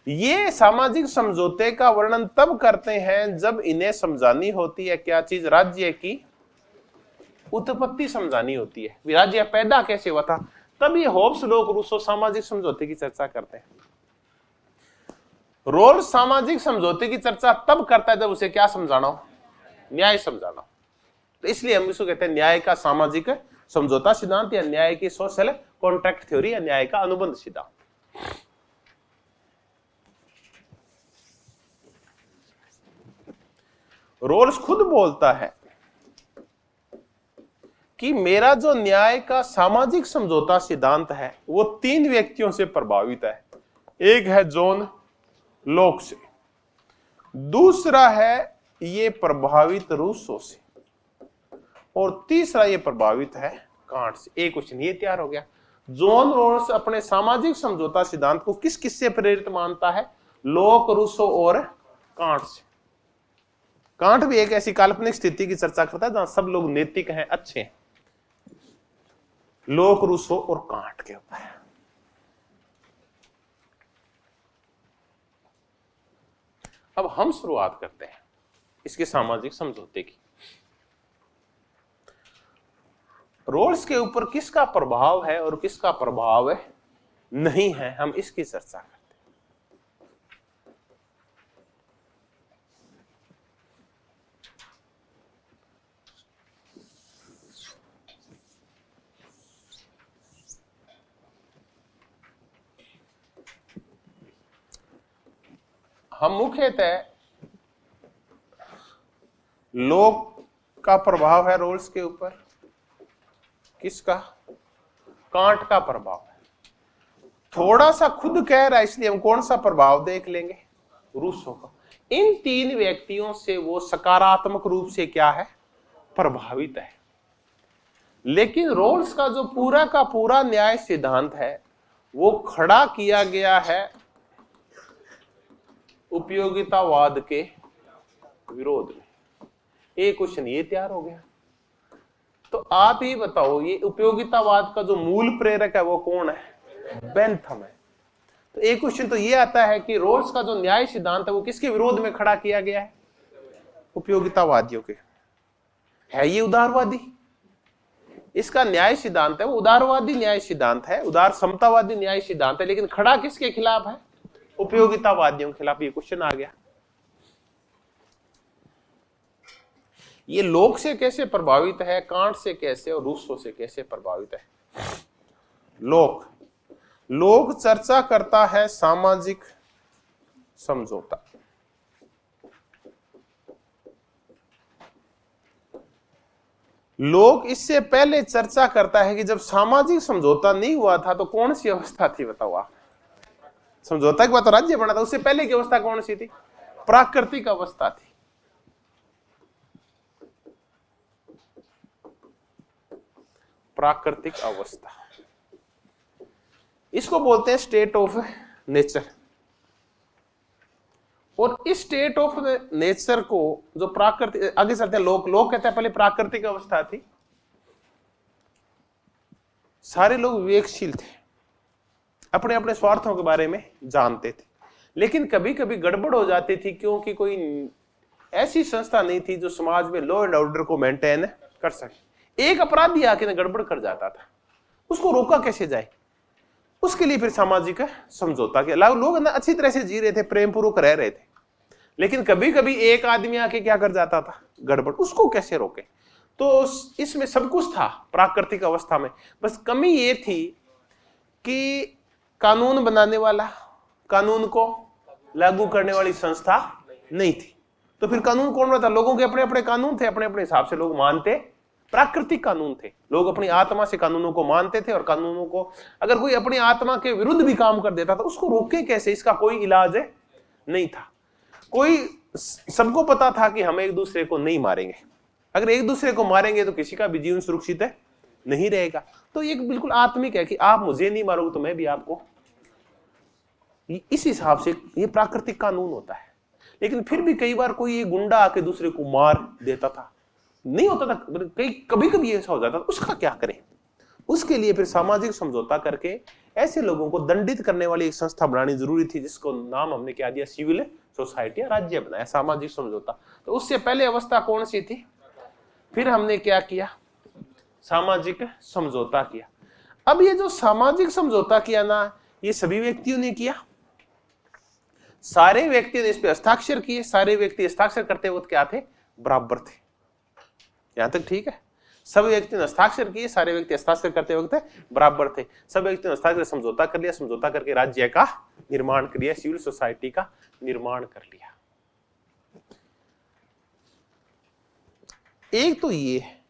ये सामाजिक समझौते का वर्णन तब करते हैं जब इन्हें समझानी होती है क्या चीज, राज्य की उत्पत्ति समझानी होती है, राज्य पैदा कैसे हुआ था, तब ये होब्स लोक रूसो सामाजिक समझौते की चर्चा करते हैं। रोल्स सामाजिक समझौते की चर्चा तब करता है जब उसे क्या समझाना हो, न्याय समझाना हो। तो इसलिए हम इसको कहते हैं न्याय का सामाजिक समझौता सिद्धांत या न्याय की सोशल कॉन्ट्रैक्ट थ्योरी या न्याय का अनुबंध सिद्धांत। रोल्स खुद बोलता है कि मेरा जो न्याय का सामाजिक समझौता सिद्धांत है वो 3 व्यक्तियों से प्रभावित है। एक है जॉन लॉक से, दूसरा है ये प्रभावित रूसो से, और तीसरा ये प्रभावित है कांट से। एक क्वेश्चन ये तैयार हो गया, जॉन रोल्स अपने सामाजिक समझौता सिद्धांत को किस किस से प्रेरित मानता है, लॉक, रूसो और कांट से। कांट भी एक ऐसी काल्पनिक स्थिति की चर्चा करता है जहां सब लोग नैतिक हैं, अच्छे हैं। लॉक, रूसो और कांट के ऊपर। अब हम शुरुआत करते हैं इसके सामाजिक समझौते की। रोल्स के ऊपर किसका प्रभाव है और किसका प्रभाव नहीं है, हम इसकी चर्चा करते हैं। हम मुख्यतः लोक का प्रभाव है रोल्स के ऊपर, किसका, कांट का प्रभाव है। थोड़ा सा खुद कह रहा है इसलिए हम कौन सा प्रभाव देख लेंगे, रूसो का। इन 3 व्यक्तियों से वो सकारात्मक रूप से क्या है, प्रभावित है। लेकिन रोल्स का जो पूरा का पूरा न्याय सिद्धांत है वो खड़ा किया गया है उपयोगितावाद के विरोध में। एक क्वेश्चन ये तैयार हो गया, तो आप ही बताओ ये उपयोगितावाद का जो मूल प्रेरक है वो कौन है, बेंथम है। तो एक क्वेश्चन तो ये आता है कि रोल्स का जो न्याय सिद्धांत है वो किसके विरोध में खड़ा किया गया है, उपयोगितावादियों के। है ये उदारवादी, इसका न्याय सिद्धांत है वो उदारवादी न्याय सिद्धांत है, उदार समतावादी न्याय सिद्धांत है, लेकिन खड़ा किसके खिलाफ है, उपयोगितावादियों के खिलाफ। ये क्वेश्चन आ गया। ये लोक से कैसे प्रभावित है, कांट से कैसे और रूसो से कैसे प्रभावित है। लोक चर्चा करता है सामाजिक समझौता। लोक इससे पहले चर्चा करता है कि जब सामाजिक समझौता नहीं हुआ था तो कौन सी अवस्था थी, बताओ आप। समझौता के बाद तो राज्य बना था, उससे पहले की अवस्था कौन सी थी, प्राकृतिक अवस्था थी। प्राकृतिक अवस्था, इसको बोलते हैं स्टेट ऑफ नेचर। और इस स्टेट ऑफ नेचर को जो प्राकृतिक, आगे चलते हैं, लोग कहते हैं पहले प्राकृतिक अवस्था थी। सारे लोग विवेकशील थे, अपने अपने स्वार्थों के बारे में जानते थे, लेकिन कभी कभी गड़बड़ हो जाती थी क्योंकि कोई ऐसी संस्था नहीं थी जो समाज में लॉ एंड ऑर्डर को मेंटेन कर सके। एक अपराधी आके गड़बड़ कर जाता था, उसको रोका कैसे जाए, उसके लिए फिर सामाजिक समझौता के अलावा लोग ना अच्छी तरह से जी रहे थे, प्रेम पूर्वक रह रहे थे, लेकिन कभी कभी एक आदमी आके क्या कर जाता था, गड़बड़, उसको कैसे रोके। तो इसमें सब कुछ था प्राकृतिक अवस्था में, बस कमी ये थी कि कानून बनाने वाला, कानून को लागू करने वाली संस्था नहीं थी। तो फिर कानून कौन रहता, लोगों के अपने अपने कानून थे, अपने अपने हिसाब से लोग मानते, प्राकृतिक कानून थे। लोग अपनी आत्मा से कानूनों को मानते थे, और कानूनों को अगर कोई अपनी आत्मा के विरुद्ध भी काम कर देता था उसको रोके कैसे, इसका कोई इलाज नहीं था। कोई, सबको पता था कि हम एक दूसरे को नहीं मारेंगे, अगर एक दूसरे को मारेंगे तो किसी का भी जीवन सुरक्षित नहीं रहेगा। तो ये बिल्कुल आत्मिक है कि आप मुझे नहीं मारोगे तो मैं भी आपको, इस हिसाब से ये प्राकृतिक कानून होता है। लेकिन फिर भी कई बार कोई गुंडा आके दूसरे को मार देता था, नहीं होता था, कभी कभी ऐसा हो जाता था, उसका क्या करें। उसके लिए फिर सामाजिक समझौता करके ऐसे लोगों को दंडित करने वाली एक संस्था बनानी जरूरी थी, जिसको नाम हमने क्या दिया, सिविल सोसाइटी या राज्य बनाया, सामाजिक समझौता। तो उससे पहले अवस्था कौन सी थी? फिर हमने क्या किया, सामाजिक समझौता किया। अब ये जो सामाजिक समझौता किया ना, ये सभी व्यक्तियों ने किया, सारे व्यक्तियों ने इस पे हस्ताक्षर किए। सारे व्यक्ति हस्ताक्षर करते वक्त क्या थे? बराबर थे। यहां तक ठीक है? सब व्यक्ति ने हस्ताक्षर किए, सारे व्यक्ति हस्ताक्षर करते वक्त बराबर थे। सब व्यक्ति ने हस्ताक्षर समझौता कर लिया, समझौता करके राज्य का निर्माण कर लिया, सिविल सोसाइटी का निर्माण कर लिया। एक तो ये है,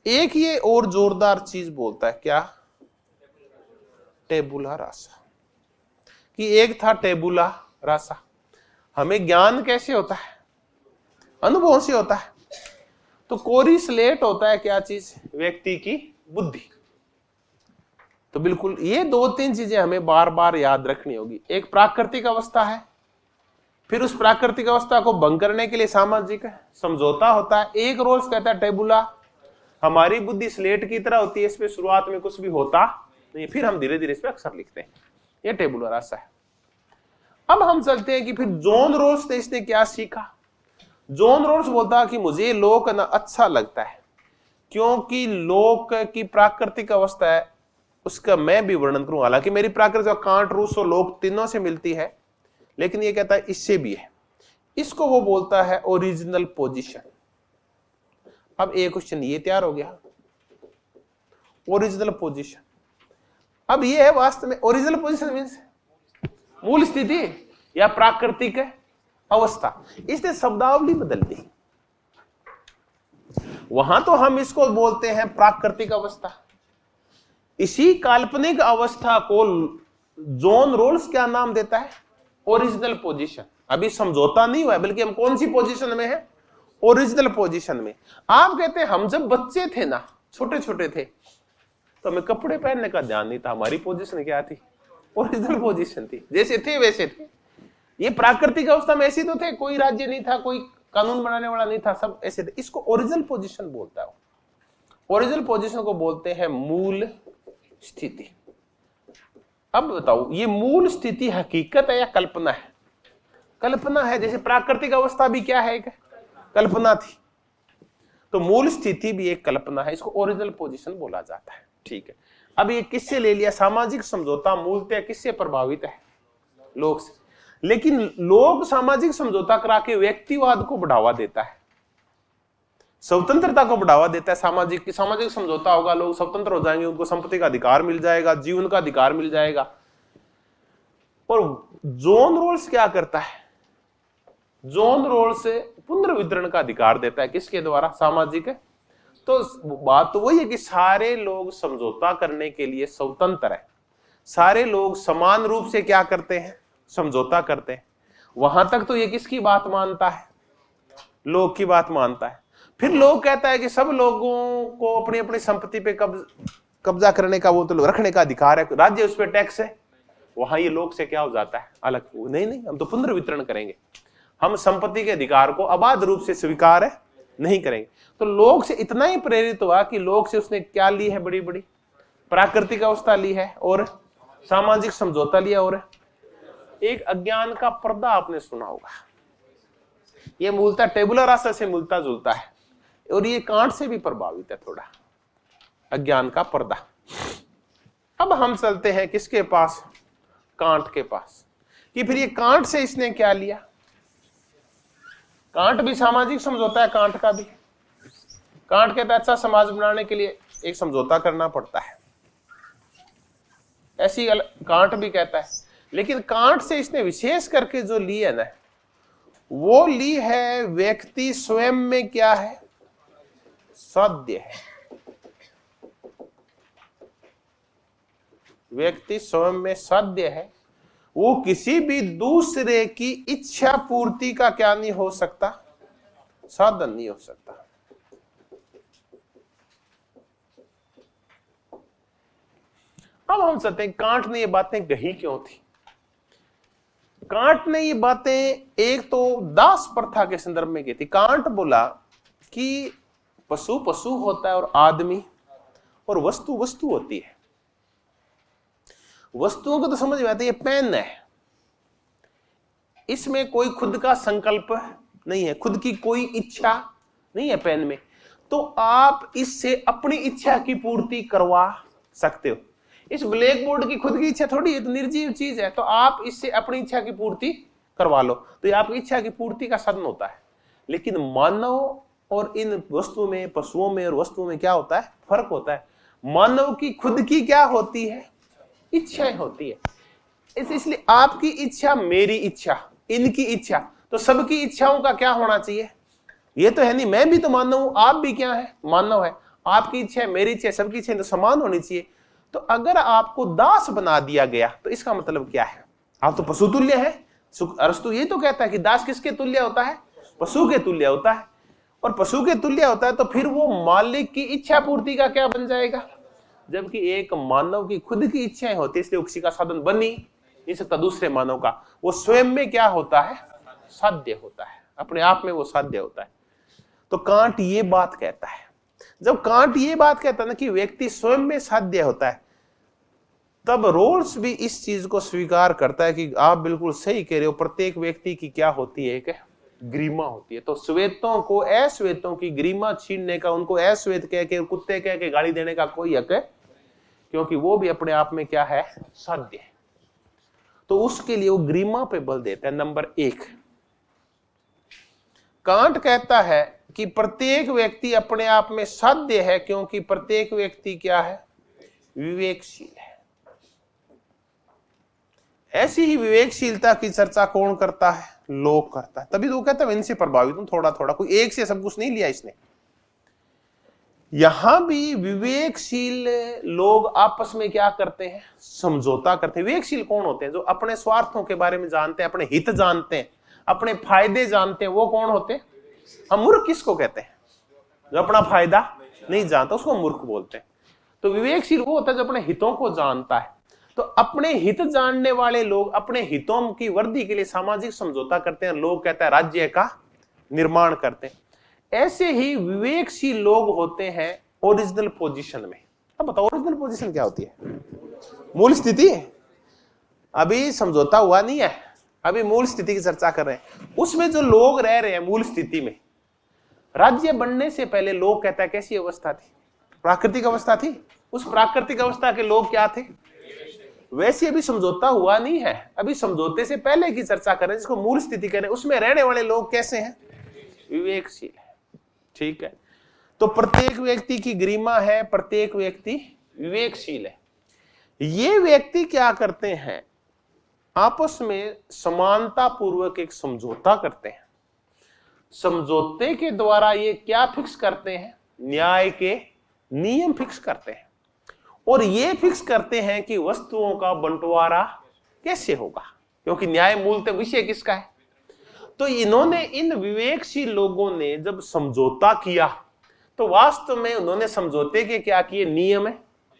एक ये और जोरदार चीज बोलता है, क्या? टेबुला रासा। कि एक था टेबुला रासा। हमें ज्ञान कैसे होता है? अनुभव से होता है। तो कोरी स्लेट होता है क्या चीज? व्यक्ति की बुद्धि। तो बिल्कुल ये दो तीन चीजें हमें बार बार याद रखनी होगी। एक प्राकृतिक अवस्था है, फिर उस प्राकृतिक अवस्था को भंग करने के लिए सामाजिक समझौता होता है। एक रोज कहता है टेबुला, हमारी बुद्धि स्लेट की तरह होती है, इस पे शुरुआत में कुछ भी होता नहीं, फिर हम धीरे धीरे इस पे अक्षर लिखते हैं। ये टेबुला रासा है। अब हम चलते हैं कि फिर जॉन रोल्स ने इसने क्या सीखा। जॉन रोल्स बोलता कि मुझे लोक ना अच्छा लगता है, क्योंकि लोक की प्राकृतिक अवस्था है उसका मैं भी वर्णन करूं। हालांकि मेरी प्राकृतिक कांट, रूस और लोक तीनों से मिलती है, लेकिन ये कहता है इससे भी है। इसको वो बोलता है ओरिजिनल पोजीशन। अब एक क्वेश्चन ये तैयार हो गया, ओरिजिनल पोजीशन। अब ये है वास्तव में ओरिजिनल पोजीशन मींस मूल स्थिति या प्राकृतिक अवस्था। इसने शब्दावली बदल दी। वहां तो हम इसको बोलते हैं प्राकृतिक अवस्था, इसी काल्पनिक अवस्था को जॉन रोल्स क्या नाम देता है? Original position. अभी समझौता नहीं हुआ है, बल्कि हम कौन सी पोजीशन में है? ओरिजिनल पोजीशन में। आप कहते हैं हम जब बच्चे थे ना, छोटे छोटे थे, तो हमें कपड़े पहनने का ध्यान नहीं था। हमारी पोजीशन क्या थी? ओरिजिनल पोजीशन थी, जैसे थे वैसे थे। ये प्राकृतिक अवस्था में ऐसे तो थे, कोई राज्य नहीं था, कोई कानून बनाने वाला नहीं था, सब ऐसे थे। इसको ओरिजिनल पोजीशन बोलता है। ओरिजिनल पोजीशन को बोलते हैं मूल स्थिति। अब बताओ, ये मूल स्थिति हकीकत है या कल्पना है? कल्पना है। जैसे प्राकृतिक अवस्था भी क्या है? एक कल्पना थी। तो मूल स्थिति भी एक कल्पना है, इसको ओरिजिनल पोजीशन बोला जाता है। ठीक है, अब ये किससे ले लिया? सामाजिक समझौता मूलतः किससे प्रभावित है? लोक से। लेकिन लोग सामाजिक समझौता करा के व्यक्तिवाद को बढ़ावा देता है, स्वतंत्रता को बढ़ावा देता है। सामाजिक समझौता होगा, लोग स्वतंत्र हो जाएंगे, उनको संपत्ति का अधिकार मिल जाएगा, जीवन का अधिकार मिल जाएगा। और जॉन रोल्स क्या करता है? जॉन रोल्स पुनर्वितरण का अधिकार देता है। किसके द्वारा? सामाजिक। तो बात तो वही है कि सारे लोग समझौता करने के लिए स्वतंत्र है, सारे लोग समान रूप से क्या करते हैं? समझौता करते हैं। वहां तक तो ये किसकी बात मानता है? लोग की बात मानता है। फिर लोग कहता है कि सब लोगों को अपनी अपनी संपत्ति पे कब्जा करने का, वो तो रखने का अधिकार है, राज्य उस पर टैक्स है। वहां ये लोग से क्या हो जाता है? अलग। नहीं, हम तो पुनर्वितरण करेंगे, हम संपत्ति के अधिकार को अबाध रूप से स्वीकार नहीं करेंगे। तो लोग से इतना ही प्रेरित हुआ कि लोग से उसने क्या ली है? बड़ी बड़ी प्राकृतिक अवस्था ली है और सामाजिक समझौता लिया। और एक अज्ञान का पर्दा आपने सुना होगा, ये मूलतः टेबुला रासा से मिलता जुलता है, और ये कांट से भी प्रभावित है थोड़ा, अज्ञान का पर्दा। अब हम चलते हैं किसके पास? कांट के पास। कि फिर ये कांट से इसने क्या लिया? कांट भी सामाजिक समझौता है, कांट का भी। कांट कहता है अच्छा समाज बनाने के लिए एक समझौता करना पड़ता है, ऐसी कांट भी कहता है। लेकिन कांट से इसने विशेष करके जो ली है ना, वो ली है व्यक्ति स्वयं में क्या है? साध्य है। व्यक्ति स्वयं में साध्य है, वो किसी भी दूसरे की इच्छा पूर्ति का क्या नहीं हो सकता? साधन नहीं हो सकता। अब हम चलते हैं कांट ने ये बातें कही क्यों थी? कांट ने ये बातें एक तो दास प्रथा के संदर्भ में की थी। कांट बोला कि पशु पशु होता है और आदमी और वस्तु वस्तु होती है। वस्तुओं को तो समझ में आता है, ये पेन है, इसमें कोई खुद का संकल्प नहीं है, खुद की कोई इच्छा नहीं है पेन में, तो आप इससे अपनी इच्छा की पूर्ति करवा सकते हो। इस ब्लैक बोर्ड की खुद की इच्छा थोड़ी है, तो निर्जीव चीज है, तो आप इससे अपनी इच्छा की पूर्ति करवा लो, तो ये आपकी इच्छा की पूर्ति का साधन होता है। लेकिन मानव और इन वस्तुओं में, पशुओं में और वस्तुओं में क्या होता है, फर्क होता है। मानव की खुद की क्या होती है, इच्छाएं होती है, इसलिए आपकी इच्छा, मेरी इच्छा, इनकी इच्छा, तो सबकी इच्छाओं का क्या होना चाहिए, ये तो है नहीं, मैं भी तो मानव हूं, आप भी क्या है, मानव है, आपकी इच्छा है, मेरी इच्छा है, सबकी इच्छा तो समान होनी चाहिए। तो अगर आपको दास बना दिया गया तो इसका मतलब क्या है, आप तो पशु तुल्य है। अरस्तु ये तो कहता है कि दास किसके तुल्य होता है, पशु के तुल्य होता है, और पशु के तुल्य होता है तो फिर वो मालिक की इच्छा पूर्ति का क्या बन जाएगा, जबकि एक मानव की खुद की इच्छाएं होती है, इसलिए किसी का साधन बन नहीं सकता दूसरे मानव का, वो स्वयं में क्या होता है, साध्य होता है, अपने आप में वो साध्य होता है। तो कांट ये बात कहता है, जब कांट ये बात कहता है ना कि व्यक्ति स्वयं में साध्य होता है, तब रोल्स भी इस चीज को स्वीकार करता है कि आप बिल्कुल सही कह रहे हो, प्रत्येक व्यक्ति की क्या होती है, एक ग्रीमा होती है। तो श्वेतों को अश्वेतों की ग्रीमा छीनने का, उनको अश्वेत कह के, कुत्ते कह के गाली देने का कोई हक है, क्योंकि वो भी अपने आप में क्या है, साध्य है। तो उसके लिए वो ग्रीमा पे बल देता है। नंबर 1, कांट कहता है कि प्रत्येक व्यक्ति अपने आप में साध्य है, क्योंकि प्रत्येक व्यक्ति क्या है, विवेकशील है। ऐसी ही विवेकशीलता की चर्चा कौन करता है, लोग करता है। तभी तो कहता है इनसे प्रभावित हूं, थोड़ा थोड़ा, कोई एक से सब कुछ नहीं लिया इसने। यहां भी विवेकशील लोग आपस में क्या करते हैं, समझौता करते हैं। विवेकशील कौन होते हैं, जो अपने स्वार्थों के बारे में जानते हैं, अपने हित जानते हैं, अपने फायदे जानते हैं, वो कौन होते हैं। हम मूर्ख किसको कहते हैं, जो अपना फायदा नहीं जानता, उसको मूर्ख बोलते हैं। तो विवेकशील वो होता है जो अपने हितों को जानता है। तो अपने हित जानने वाले लोग अपने हितों की वृद्धि के लिए सामाजिक समझौता करते हैं। लोग कहता है राज्य का निर्माण करते हैं। ऐसे ही विवेकशील लोग होते हैं ओरिजिनल पोजीशन में। अब बताओ ओरिजिनल पोजीशन क्या होती है, मूल स्थिति। अभी समझौता हुआ नहीं है, अभी मूल स्थिति की चर्चा कर रहे हैं। उसमें जो लोग रह रहे हैं मूल स्थिति में, राज्य बनने से पहले लोग कहता है कैसी अवस्था थी, प्राकृतिक अवस्था थी। उस प्राकृतिक अवस्था के लोग क्या थे, वैसे अभी समझौता हुआ नहीं है, अभी समझौते से पहले की चर्चा करें, जिसको मूल स्थिति करें। उसमें रहने वाले लोग कैसे हैं, विवेकशील है। ठीक है, तो प्रत्येक व्यक्ति की गरिमा है, प्रत्येक व्यक्ति विवेकशील है। ये व्यक्ति क्या करते हैं, आपस में समानता पूर्वक एक समझौता करते हैं। समझौते के द्वारा ये क्या फिक्स करते हैं, न्याय के नियम फिक्स करते हैं, और ये फिक्स करते हैं कि वस्तुओं का बंटवारा कैसे होगा, क्योंकि न्याय मूलतः विषय किसका है। तो इन्होंने, इन विवेकशील लोगों ने जब समझौता किया तो वास्तव में उन्होंने समझौते के क्या किए, नियम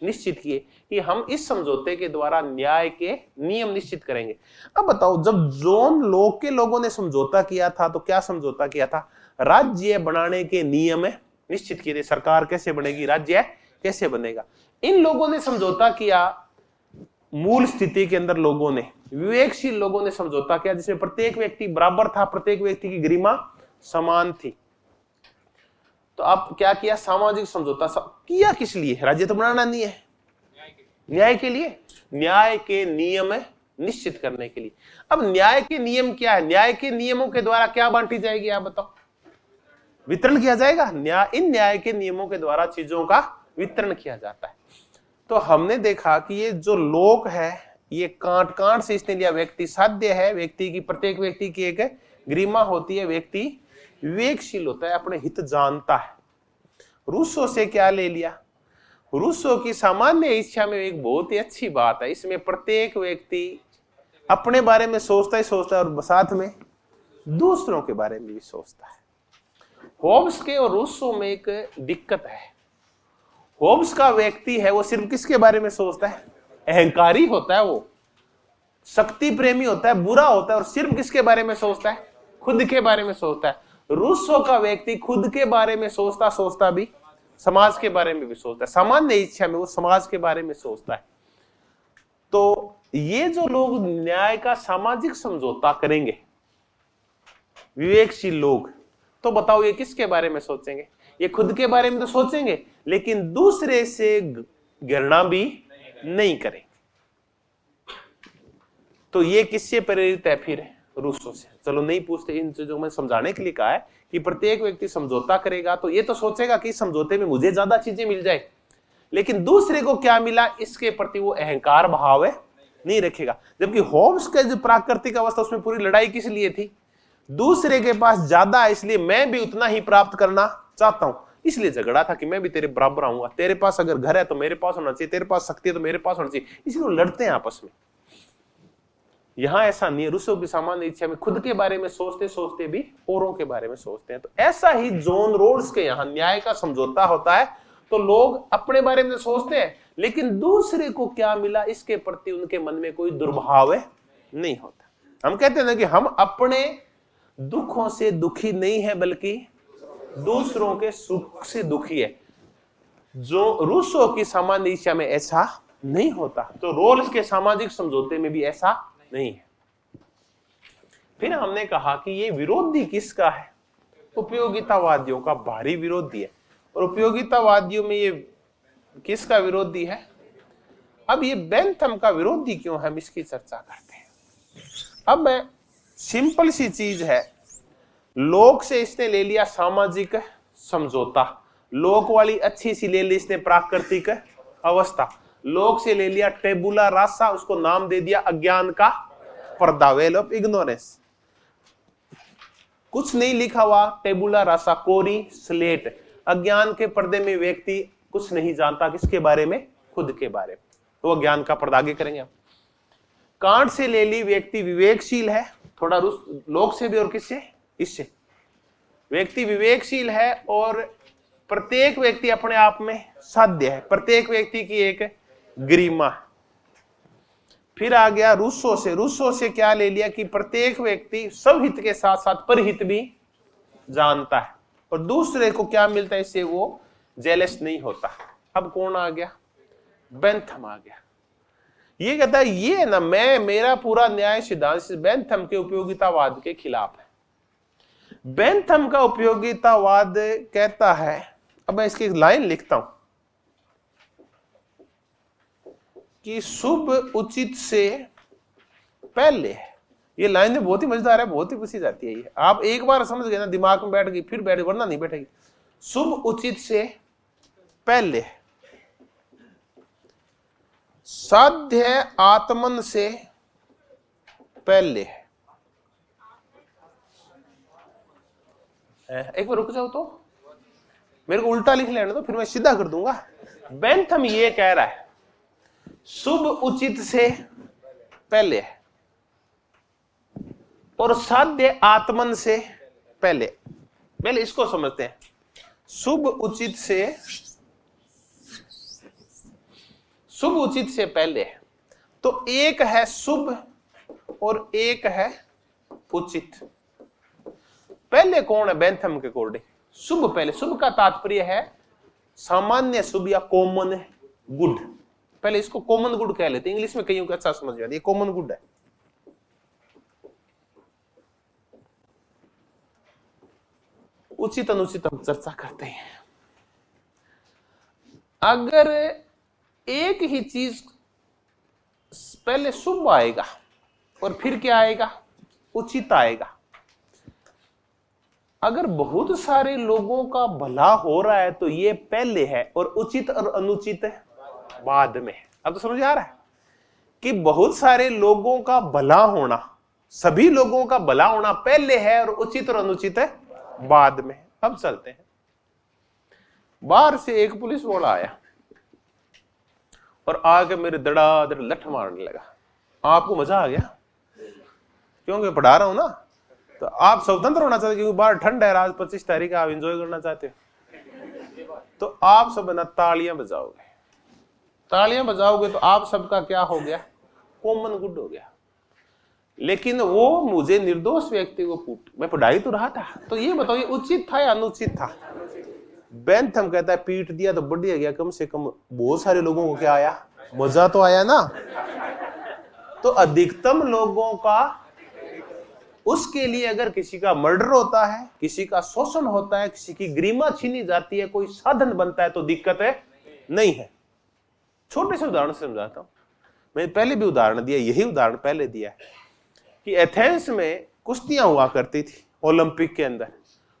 निश्चित किए कि हम इस समझौते के द्वारा न्याय के नियम निश्चित करेंगे। अब बताओ, जब जोन लोग के लोगों ने समझौता किया था तो क्या समझौता किया था, राज्य बनाने के नियम निश्चित किए थे। सरकार कैसे बनेगी, राज्य कैसे बनेगा। इन लोगों ने समझौता किया मूल स्थिति के अंदर। लोगों ने, विवेकशील लोगों ने समझौता किया जिसमें प्रत्येक व्यक्ति बराबर था, प्रत्येक व्यक्ति की गरिमा समान थी। तो अब क्या किया, सामाजिक समझौता किया। किस लिए, राज्य तो बनाना नहीं है, न्याय के लिए, न्याय के नियम निश्चित करने के लिए। अब न्याय के नियम क्या है, न्याय के नियमों के द्वारा क्या बांटी जाएगी, आप बताओ, वितरण किया जाएगा। इन न्याय के नियमों के द्वारा चीजों का वितरण किया जाता है। तो हमने देखा कि ये जो लोग है, ये कांट से इसने लिया, व्यक्ति साध्य है, व्यक्ति की, प्रत्येक व्यक्ति की एक गरिमा होती है, व्यक्ति विवेकशील होता है, अपने हित जानता है। रूसो से क्या ले लिया, रूसो की सामान्य इच्छा में एक बहुत ही अच्छी बात है, इसमें प्रत्येक व्यक्ति अपने बारे में सोचता ही सोचता है और साथ में दूसरों के बारे में भी सोचता है। होब्स के और रूसो में एक दिक्कत है। होब्स का व्यक्ति है वो सिर्फ किसके बारे में सोचता है, अहंकारी होता है, वो शक्ति प्रेमी होता है, बुरा होता है, और सिर्फ किसके बारे में सोचता है, खुद के बारे में सोचता है। रूसो का व्यक्ति खुद के बारे में सोचता सोचता भी समाज के बारे में भी सोचता है। सामान्य इच्छा में वो समाज के बारे में सोचता है। तो ये जो लोग न्याय का सामाजिक समझौता करेंगे, विवेकशील लोग, तो बताओ ये किसके बारे में सोचेंगे? ये खुद के बारे में तो सोचेंगे, लेकिन दूसरे से घृणा भी नहीं करेंगे। तो ये किससे प्रेरित है फिर? रूसो से। चलो नहीं पूछते, इन चीजों में समझाने के लिए कहा है कि प्रत्येक व्यक्ति समझौता करेगा तो ये तो सोचेगा कि समझौते में मुझे ज्यादा चीजें मिल जाए, लेकिन दूसरे को क्या मिला इसके प्रति वो अहंकार भाव नहीं रखेगा। जबकि होम्स का जो प्राकृतिक अवस्था, उसमें पूरी लड़ाई किस लिए थी? दूसरे के पास ज्यादा है इसलिए मैं भी उतना ही प्राप्त करना चाहता हूं, इसलिए झगड़ा था कि मैं भी तेरे बराबर आऊंगा। तेरे पास अगर घर है तो मेरे पास होना चाहिए, तेरे पास शक्ति है तो मेरे पास होना चाहिए, इसलिए लड़ते हैं आपस में। यहां ऐसा नहीं है। रूसो की सामान्य इच्छा में खुद के बारे में सोचते सोचते भी औरों के बारे में सोचते हैं। तो ऐसा ही जॉन रोल्स के यहां न्याय का समझौता होता है। तो लोग अपने बारे में सोचते हैं, लेकिन दूसरे को क्या मिला इसके प्रति उनके मन में कोई दुर्भाव नहीं होता। हम कहते हैं ना कि हम अपने दुखों से दुखी नहीं है, बल्कि दूसरों के सुख से दुखी है। जो रूसो की सामान्य इच्छा में ऐसा नहीं होता, तो रोल्स के सामाजिक समझौते में भी ऐसा नहीं है। फिर हमने कहा कि ये विरोधी किसका है? उपयोगितावादियों का भारी विरोधी है। और उपयोगितावादियों में ये किसका विरोधी है? अब ये बेंथम का विरोधी क्यों है, हम इसकी चर्चा करते हैं। अब मैं सिंपल सी चीज है, लोक से इसने ले लिया सामाजिक समझौता, लोक वाली अच्छी सी ले ली इसने प्राकृतिक अवस्था, लोक से ले लिया टेबुला रासा, उसको नाम दे दिया अज्ञान का पर्दा, वेल ऑफ इग्नोरेंस। कुछ नहीं लिखा हुआ, टेबुला रासा, कोरी स्लेट, अज्ञान के पर्दे में व्यक्ति कुछ नहीं जानता, किसके बारे में? खुद के बारे में। तो अज्ञान का पर्दा आगे करेंगे हम। कांट से ले ली, व्यक्ति विवेकशील है, थोड़ा लोक से भी और किससे? इससे। व्यक्ति विवेकशील है और प्रत्येक व्यक्ति अपने आप में साध्य है, प्रत्येक व्यक्ति की एक गरिमा है। फिर आ गया रूसो से। रूसो से क्या ले लिया कि प्रत्येक व्यक्ति सब हित के साथ साथ परहित भी जानता है, और दूसरे को क्या मिलता है इससे? वो जेलस नहीं होता। अब कौन आ गया? बेंथम आ गया। ये कहता है ये ना, मेरा पूरा न्याय सिद्धांत बेंथम के उपयोगितावाद के खिलाफ है। बेंथम का उपयोगितावाद कहता है, अब मैं इसकी लाइन लिखता हूं कि शुभ उचित से पहले है। ये लाइन बहुत ही मजेदार है, बहुत ही पूछी जाती है ये। आप एक बार समझ गए ना, दिमाग में बैठ गई, फिर बैठ, वरना नहीं बैठेगी। शुभ उचित से पहले, साध्य आत्मन से पहले। एक बार रुक जाओ तो, मेरे को उल्टा लिख लेना तो फिर मैं सीधा कर दूंगा। बेंथम ये कह रहा है शुभ उचित से पहले और साध्य आत्मन से पहले। पहले इसको समझते हैं। शुभ उचित से पहले, तो एक है शुभ और एक है उचित। पहले कौन है बेंथम के अकॉर्डिंग? शुभ पहले। शुभ का तात्पर्य है सामान्य शुभ या कॉमन गुड। पहले इसको कॉमन गुड कह लेते हैं, इंग्लिश में कईयों को अच्छा समझ जाती है, कॉमन गुड है। उचित अनुचित हम चर्चा करते हैं। अगर एक ही चीज पहले शुभ आएगा और फिर क्या आएगा? उचित आएगा। अगर बहुत सारे लोगों का भला हो रहा है तो ये पहले है और उचित और अनुचित बाद में। अब तो समझ आ रहा है कि बहुत सारे लोगों का भला होना, सभी लोगों का भला होना पहले है और उचित और अनुचित है बाद में। अब चलते हैं। बाहर से एक पुलिस वाला आया और आके मेरे धड़ाधड़ लठ मारने लगा। आपको मजा आ गया क्योंकि पढ़ा रहा हूं ना, तो आप स्वतंत्र होना चाहते, क्योंकि बाहर ठंड है, आज 25 तारीख आप एंजॉय करना चाहते हो, तो आप सब ना तालियां बजाओगे। तालियां बजाओगे तो आप सबका क्या हो गया? कॉमन गुड हो गया। लेकिन वो मुझे निर्दोष व्यक्ति को मैं पढ़ाई तो रहा था, तो ये बताओ ये उचित था या अनुचित था? बेंथम कहता है पीट दिया तो बढ़िया गया, कम से कम बहुत सारे लोगों को क्या आया? मजा तो आया ना। तो अधिकतम लोगों का, उसके लिए अगर किसी का मर्डर होता है, किसी का शोषण होता है, किसी की गरिमा छीनी जाती है, कोई साधन बनता है, तो दिक्कत है नहीं है। छोटे से उदाहरण से समझाता हूं, मैंने पहले भी उदाहरण दिया, यही उदाहरण पहले दिया है कि एथेंस में कुश्तियां हुआ करती थी ओलंपिक के अंदर।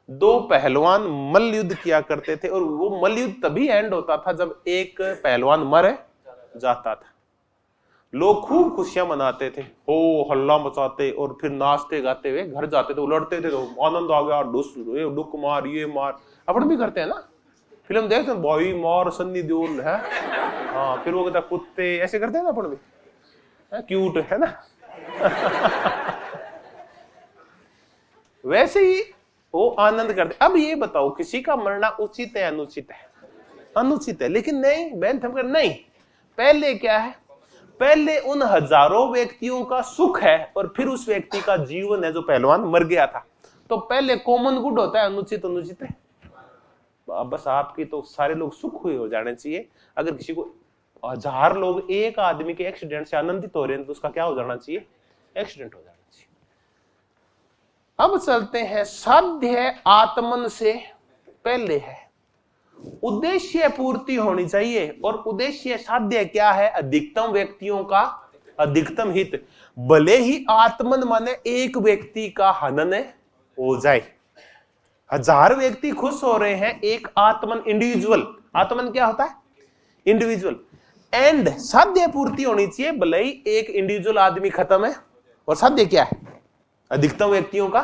दो पहलवान मल्ल युद्ध किया करते थे और वो मल्ल युद्ध तभी एंड होता था जब एक पहलवान मर जाता था। लोग खूब खुशियां मनाते थे, हो हल्ला मचाते और फिर नाचते गाते हुए घर जाते थे, उलटते थे, तो आनंद आ गया, डुक मार, ये मार। अपन भी करते हैं ना, फिल्म देखते हैं, बॉय मार सन्नी देओल है, हाँ, फिर वो कहता कुत्ते, ऐसे करते हैं ना अपन भी, क्यूट है ना। वैसे ही वो आनंद करते। अब ये बताओ, किसी का मरना उचित है अनुचित है? अनुचित है। लेकिन नहीं, बेंथम नहीं, पहले क्या है, पहले उन हजारों व्यक्तियों का सुख है और फिर उस व्यक्ति का जीवन है जो पहलवान मर गया था। तो पहले कॉमन गुड होता है, अनुचित अनुचित है। बस आपकी तो सारे लोग सुख हुए हो जाने चाहिए। अगर किसी को 1000 लोग एक आदमी के एक्सीडेंट से आनंदित हो रहे हैं तो उसका क्या हो जाना चाहिए? एक्सीडेंट हो जाना चाहिए। अब चलते हैं, साध्य आत्मन से पहले है, उद्देश्य पूर्ति होनी चाहिए। और उद्देश्य साध्य क्या है? अधिकतम व्यक्तियों का अधिकतम हित। भले ही आत्मन माने एक व्यक्ति का हनन हो जाए, 1000 व्यक्ति खुश हो रहे हैं, एक आत्मन इंडिविजुअल, आत्मन क्या होता है? इंडिविजुअल। एंड साध्य पूर्ति होनी चाहिए, भले ही एक इंडिविजुअल आदमी खत्म है, और साध्य क्या है? अधिकतम व्यक्तियों का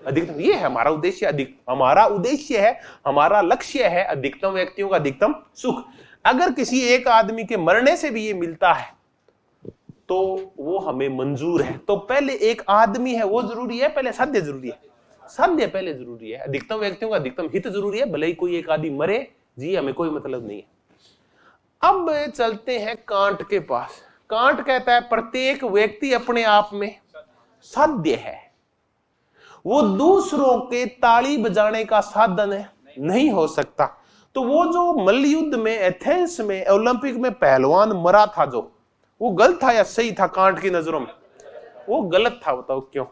अधिकतम। ये है हमारा उद्देश्य, हमारा उद्देश्य है, हमारा लक्ष्य है अधिकतम व्यक्तियों का अधिकतम सुख। अगर किसी एक आदमी के मरने से भी ये मिलता है तो वो हमें मंजूर है। तो पहले एक आदमी है वो जरूरी है, पहले साध्य जरूरी है, साध्य पहले जरूरी है, अधिकतम व्यक्तियों का अधिकतम हित जरूरी है। भले ही कोई एक आदमी मरे, जी हमें कोई मतलब नहीं है। अब चलते हैं कांट के पास। कांट कहता है प्रत्येक व्यक्ति अपने आप में साध्य है, वो दूसरों के ताली बजाने का साधन नहीं हो सकता। तो वो जो मल्ल युद्ध में, एथेंस में, ओलंपिक में पहलवान मरा था, जो वो गलत था या सही था? कांट की नजरों में वो गलत था। बताओ क्यों?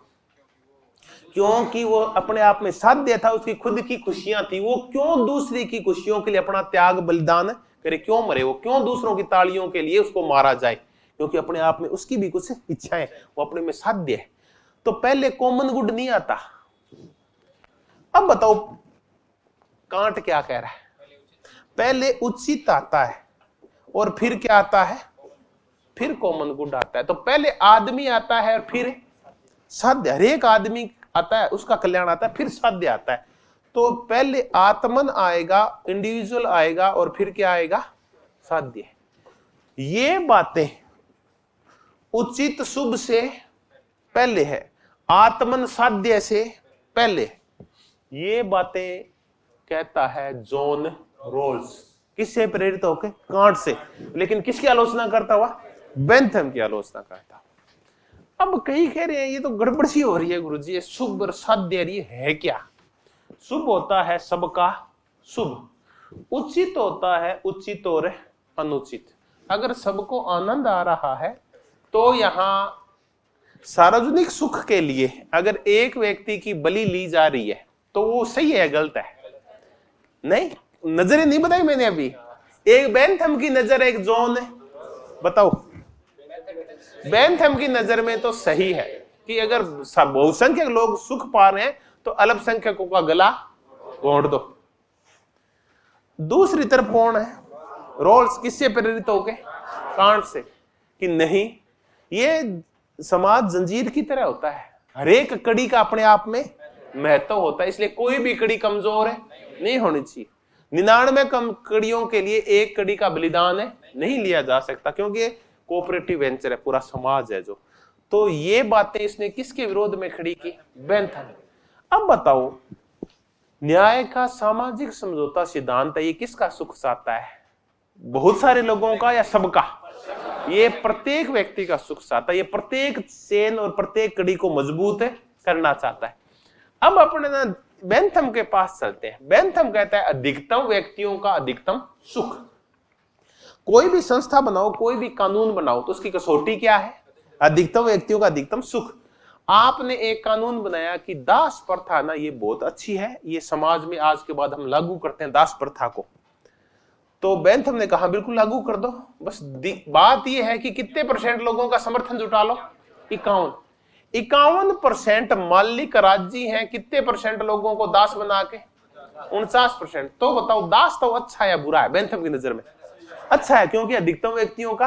क्योंकि वो अपने आप में साध्य था, उसकी खुद की खुशियां थी। वो क्यों दूसरे की खुशियों के लिए अपना त्याग बलिदान करे? क्यों मरे वो? क्यों दूसरों की तालियों के लिए उसको मारा जाए? क्योंकि अपने आप में उसकी भी कुछ इच्छाएं, वो अपने में साध्य है। तो पहले कॉमन गुड नहीं आता। अब बताओ कांट क्या कह रहा है? पहले उचित आता है और फिर क्या आता है? फिर कॉमन गुड आता है। तो पहले आदमी आता है और फिर साध्य, हर एक आदमी आता है, उसका कल्याण आता है, फिर साध्य आता है। तो पहले आत्मन आएगा, इंडिविजुअल आएगा, और फिर क्या आएगा? साध्य। ये बातें उचित शुभ से पहले है, आत्मन साध्य से पहले। ये बातें कहता है जॉन रोल्स। किससे प्रेरित होकर? Can't say. लेकिन किसकी आलोचना करता हुआ? बेंथम की आलोचना करता। अब कई कह रहे हैं ये तो गड़बड़ सी हो रही है गुरुजी, ये शुभ और साध्य ये है क्या? शुभ होता है सबका शुभ, उचित होता है उचित और अनुचित। अगर सबको आनंद आ रहा है तो यहां सार्वजनिक सुख के लिए अगर एक व्यक्ति की बलि ली जा रही है तो वो सही है गलत है? नहीं, नजरें नहीं बताई मैंने अभी। एक बेंथम की नजर है, एक जॉन है, बताओ। बेंथम की नजर में तो सही है कि अगर बहुसंख्यक लोग सुख पा रहे हैं तो अल्पसंख्यकों का गला घोंट दो। दूसरी तरफ कौन है? रोल्स। किससे प्रेरित होके? Can't say. कि नहीं, ये समाज जंजीर की तरह होता है, हर एक कड़ी का अपने आप में महत्व होता है, इसलिए कोई भी कड़ी कमजोर नहीं होनी चाहिए। 99 कम कड़ियों के लिए एक कड़ी का बलिदान नहीं लिया जा सकता, क्योंकि कोऑपरेटिव वेंचर है, पूरा समाज है जो। तो ये बातें इसने किसके विरोध में खड़ी की? बेंथम। अब बताओ, न्याय का सामाजिक समझौता सिद्धांत है, ये किसका सुख चाहता है? बहुत सारे लोगों का या सबका? ये प्रत्येक व्यक्ति का सुख चाहता है, ये प्रत्येक चेन और प्रत्येक कड़ी को मजबूत करना चाहता है। अब अपने ना बेंथम के पास चलते हैं। बेंथम कहता है अधिकतम व्यक्तियों का अधिकतम सुख। कोई भी संस्था बनाओ, कोई भी कानून बनाओ, तो उसकी कसौटी क्या है? अधिकतम व्यक्तियों का अधिकतम सुख। आपने एक कानून बनाया कि दास प्रथा ना ये बहुत अच्छी है, ये समाज में आज के बाद हम लागू करते हैं दास प्रथा को। तो बेंथम ने कहा बिल्कुल लागू कर दो, बस बात ये है कि कितने परसेंट लोगों का समर्थन जुटा लो। 51% मालिक राजी हैं, कितने परसेंट लोगों को दास बना के? 49%। तो बताओ दास तो अच्छा है या बुरा है? बेंथम की नजर में अच्छा है, क्योंकि अधिकतम व्यक्तियों का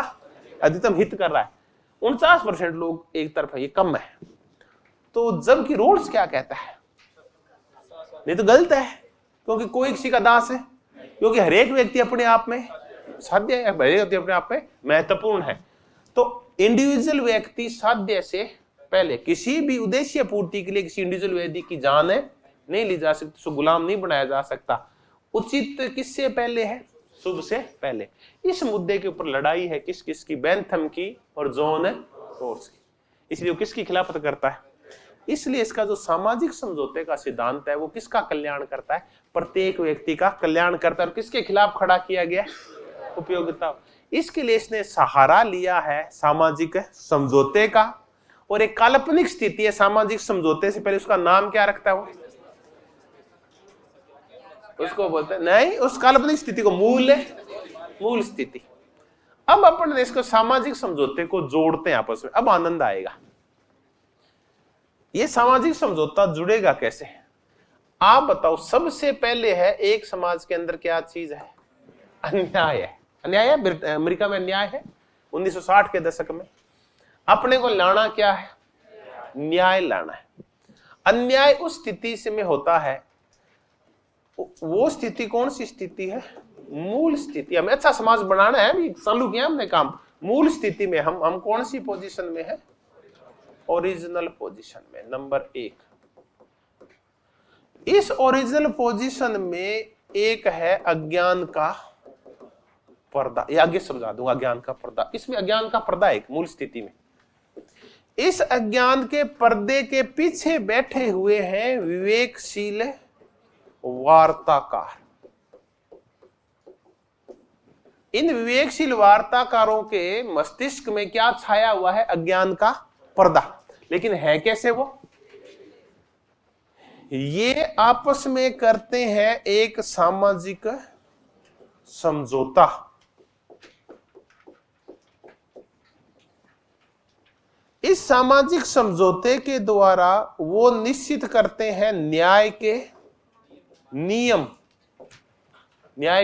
अधिकतम हित कर रहा है। 49% लोग एक तरफ है, ये कम है। तो जबकि रूल्स क्या कहता है? नहीं तो गलत है, क्योंकि कोई किसी का दास है, क्योंकि हरेक व्यक्ति अपने आप में साध्य है, हरेक व्यक्ति अपने आप में महत्वपूर्ण है। तो इंडिविजुअल व्यक्ति साध्य से पहले किसी भी उद्देश्य पूर्ति के लिए किसी इंडिविजुअल व्यक्ति की जान नहीं ली जा सकती, उसको गुलाम नहीं बनाया जा सकता। उचित किससे पहले है? शुभ से पहले। इस मुद्दे के ऊपर लड़ाई है किस किस की? बेंथम की और जॉन रॉस की। इसलिए वो किसकी खिलाफत करता है? इसलिए इसका जो सामाजिक समझौते का सिद्धांत है वो किसका कल्याण करता है? प्रत्येक व्यक्ति का कल्याण करता है। और किसके खिलाफ खड़ा किया गया? उपयोगिता। इसके लिए इसने सहारा लिया है सामाजिक समझौते का। और एक काल्पनिक स्थिति है सामाजिक समझौते से पहले, उसका नाम क्या रखता है वो? उसको बोलते हैं, नहीं, उस काल्पनिक स्थिति को मूल स्थिति। अब अपन इसको सामाजिक समझौते को जोड़ते हैं आपस में, अब आनंद आएगा। ये सामाजिक समझौता जुड़ेगा कैसे? आप बताओ। सबसे पहले है एक समाज के अंदर क्या चीज है? अन्याय है। अन्याय है, अमेरिका में अन्याय है। 1960 के दशक में अपने को लाना क्या है? न्याय लाना है। अन्याय उस स्थिति से में होता है, वो स्थिति कौन सी स्थिति है? मूल स्थिति। हमें अच्छा समाज बनाना है, अभी चालू किया हमने काम। मूल स्थिति में हम कौन सी पोजीशन में है? ओरिजिनल पोजीशन में, नंबर 1। इस ओरिजिनल पोजीशन में एक है अज्ञान का पर्दा। ये आगे समझा दूंगा, अज्ञान का पर्दा। इसमें अज्ञान का पर्दा एक मूल स्थिति में। इस अज्ञान के पर्दे के पीछे बैठे हुए हैं विवेकशील वार्ताकार। इन विवेकशील वार्ताकारों के मस्तिष्क में क्या छाया हुआ है? अज्ञान का पर्दा। लेकिन है कैसे वो? ये आपस में करते हैं एक सामाजिक समझौता। इस सामाजिक समझौते के द्वारा वो निश्चित करते हैं न्याय के नियम या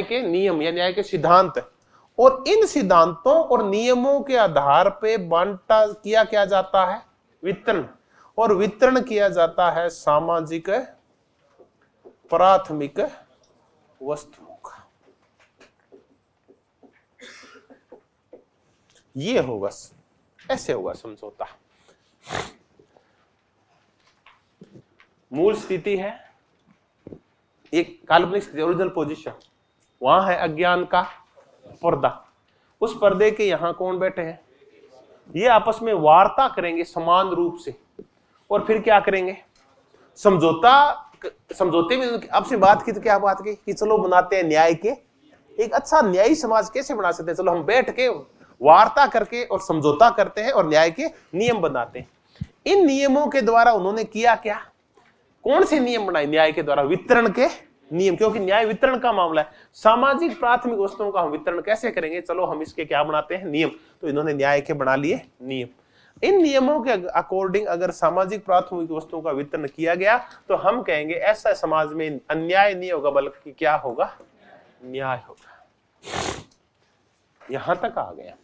न्याय के सिद्धांत। और इन सिद्धांतों और नियमों के आधार पे बांटा किया जाता है वितरण। और वितरण किया जाता है सामाजिक प्राथमिक वस्तुओं का। ये होगा, ऐसे होगा समझौता। मूल स्थिति है एक काल्पनिक स्थिति, ओरिजिनल पोजीशन। वहां है अज्ञान का पर्दा। उस पर्दे के यहां कौन बैठे हैं? ये आपस में वार्ता करेंगे समान रूप से। और फिर क्या करेंगे? समझौते में आपसे बात की तो क्या बात की कि चलो बनाते हैं न्याय के, एक अच्छा न्यायी समाज कैसे बना सकते हैं? चलो हम बैठ के वार्ता करके और समझौता करते हैं और न्याय के नियम बनाते हैं। इन नियमों के द्वारा उन्होंने किया क्या? कौन से नियम बनाए? न्याय के द्वारा वितरण के नियम, क्योंकि न्याय वितरण का मामला है। सामाजिक प्राथमिक वस्तुओं का हम वितरण कैसे करेंगे? चलो हम इसके क्या बनाते हैं? नियम। तो इन्होंने न्याय के बना लिए नियम। इन नियमों के अकॉर्डिंग अगर सामाजिक प्राथमिक वस्तुओं का वितरण किया गया तो हम कहेंगे ऐसा समाज में अन्याय नहीं होगा, बल्कि क्या होगा? न्याय होगा। यहां तक आ गया।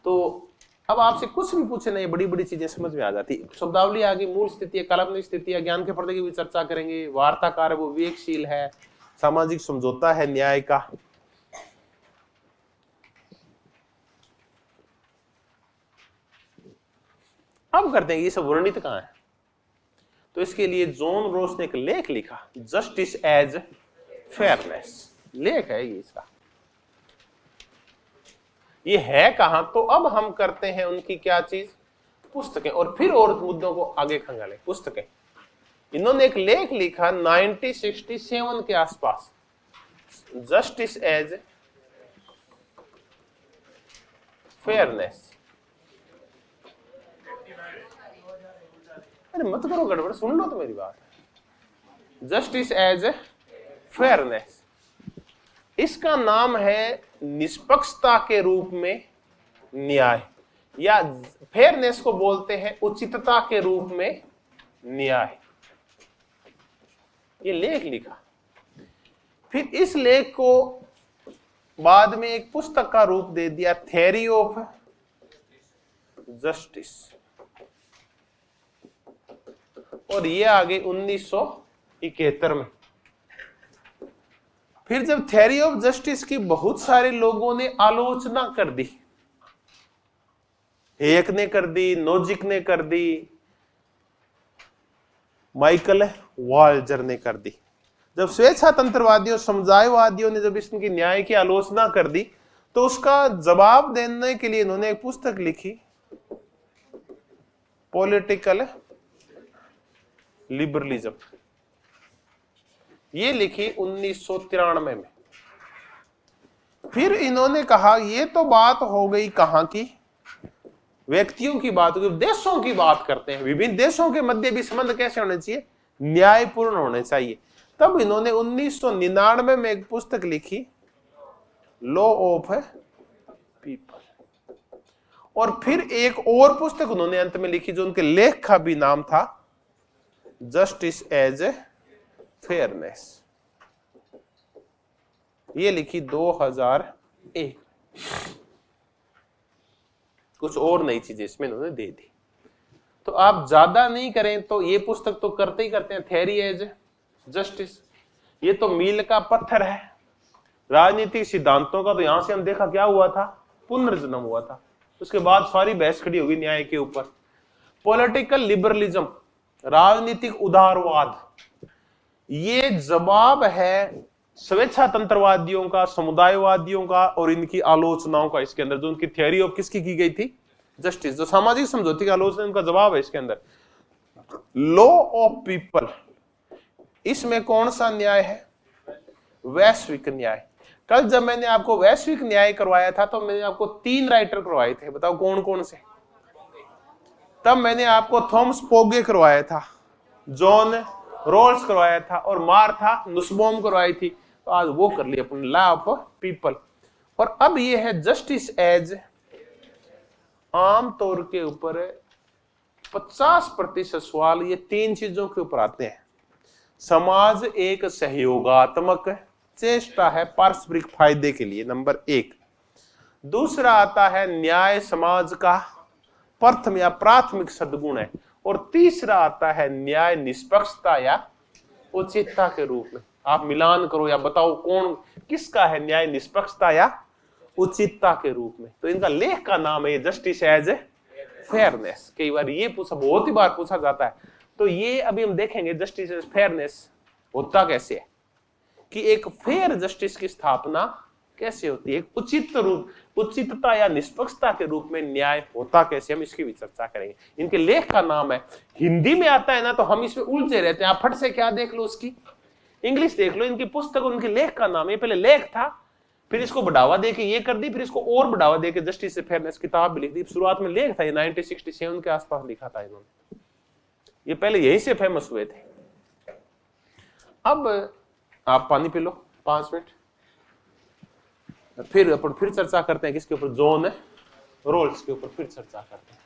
तो अब आपसे कुछ भी पूछे नहीं, बड़ी बड़ी चीजें समझ में आ जाती। शब्दावली आ गई, मूल स्थिति, काल्पनिक स्थिति, ज्ञान के पर्दे की भी चर्चा करेंगे। वार्ताकार है वो विवेकशील है, सामाजिक समझौता है न्याय का। अब करते हैं ये सब वर्णित कहां है? तो इसके लिए जॉन रॉस ने एक लेख लिखा, जस्टिस एज फेयरनेस। लेख है ये इसका। ये है कहां? तो अब हम करते हैं उनकी क्या चीज? पुस्तकें। और फिर और मुद्दों को आगे खंगाले। पुस्तकें, इन्होंने एक लेख लिखा 1967 के आसपास, जस्टिस एज फेयरनेस। अरे मत करो गड़बड़, सुन लो तो मेरी बात। जस्टिस एज फेयरनेस, इसका नाम है निष्पक्षता के रूप में न्याय, या फेयरनेस को बोलते हैं उचितता के रूप में न्याय। ये लेख लिखा, फिर इस लेख को बाद में एक पुस्तक का रूप दे दिया, थ्योरी ऑफ जस्टिस, और ये आ गई 1971 में। फिर जब थ्योरी ऑफ जस्टिस की बहुत सारे लोगों ने आलोचना कर दी, एक ने कर दी, नोजिक ने कर दी, माइकल वाल्जर ने कर दी। जब स्वेच्छातंत्रवादियों, समुदायवादियों ने जब इसकी न्याय की आलोचना कर दी, तो उसका जवाब देने के लिए इन्होंने एक पुस्तक लिखी, पॉलिटिकल लिबरलिज्म। ये लिखी 1993 में। फिर इन्होंने कहा ये तो बात हो गई कहां की, व्यक्तियों की बात, देशों की बात करते हैं, विभिन्न देशों के मध्य भी संबंध कैसे होने चाहिए, न्यायपूर्ण होने चाहिए। तब इन्होंने 1999 में एक पुस्तक लिखी, लॉ ऑफ पीपल, और फिर एक और पुस्तक उन्होंने अंत में लिखी जो उनके लेख का भी नाम था, जस्टिस एज फेयरनेस। ये लिखी 2001। कुछ और नई चीजें इसमें उन्होंने दे दी। तो आप ज्यादा नहीं करें तो ये पुस्तक तो करते ही करते हैं, थ्योरी एज जस्टिस। ये तो मील का पत्थर है राजनीतिक सिद्धांतों का। तो यहां से हम देखा क्या हुआ था, पुनर्जन्म हुआ था। उसके बाद सारी बहस खड़ी होगी न्याय के ऊपर। पॉलिटिकल लिबरलिज्म, राजनीतिक उदारवाद, ये जवाब है स्वेच्छातंत्रवादियों का, समुदायवादियों का और इनकी आलोचनाओं का। इसके अंदर जो उनकी थ्योरी ऑफ किसकी की गई थी, जस्टिस, जो सामाजिक समझौते की आलोचना, उनका जवाब है इसके अंदर। लॉ ऑफ पीपल, इसमें कौन सा न्याय है, वैश्विक न्याय। कल जब मैंने आपको वैश्विक न्याय करवाया था तो मैंने आपको 3 राइटर करवाए थे, बताओ कौन कौन से। तब मैंने आपको थॉमस पोगे करवाया था, जॉन रोल्स करवाया था, और मार्था नुसबॉम करवाई थी। तो आज वो कर लिया अपन, लॉ ऑफ पीपल। और अब ये है जस्टिस एज, आमतौर के ऊपर 50% सवाल ये 3 चीजों के ऊपर आते हैं। समाज एक सहयोगात्मक चेष्टा है पारस्परिक फायदे के लिए, नंबर 1। दूसरा आता है न्याय समाज का प्रथम या प्राथमिक सद्गुण है, और तीसरा आता है न्याय निष्पक्षता या उचितता के रूप में। आप मिलान करो या बताओ कौन किसका है न्याय निष्पक्षता या उचितता के रूप में। तो इनका लेख का नाम है जस्टिस एज फेयरनेस। कई बार ये पूछा, बहुत ही बार पूछा जाता है। तो ये अभी हम देखेंगे जस्टिस एज फेयरनेस होता कैसे है, कि एक फेयर जस्टिस की स्थापना कैसे होती है, एक उचित रूप, उचितता या निष्पक्षता के रूप में न्याय होता कैसे, हम इसकी भी चर्चा करेंगे। इनके लेख का नाम है, हिंदी में आता है ना तो हम इसमें उलझे रहते हैं। आप फट से क्या देख लो, उसकी इंग्लिश देख लो। इनकी पुस्तक, उनके लेख का नाम है, पहले लेख था, फिर इसको बढ़ावा देके ये कर दी, फिर इसको और बढ़ावा देके जस्टिस एज फेयरनेस किताब भी लिख दी। शुरुआत में लेख था, ये 1967 के आसपास लिखा था इन्होंने। ये पहले यहीं से फेमस हुए थे। अब आप पानी पी लो 5 मिनट, फिर अपन फिर चर्चा करते हैं किसके ऊपर, जॉन रोल्स के ऊपर फिर चर्चा करते हैं।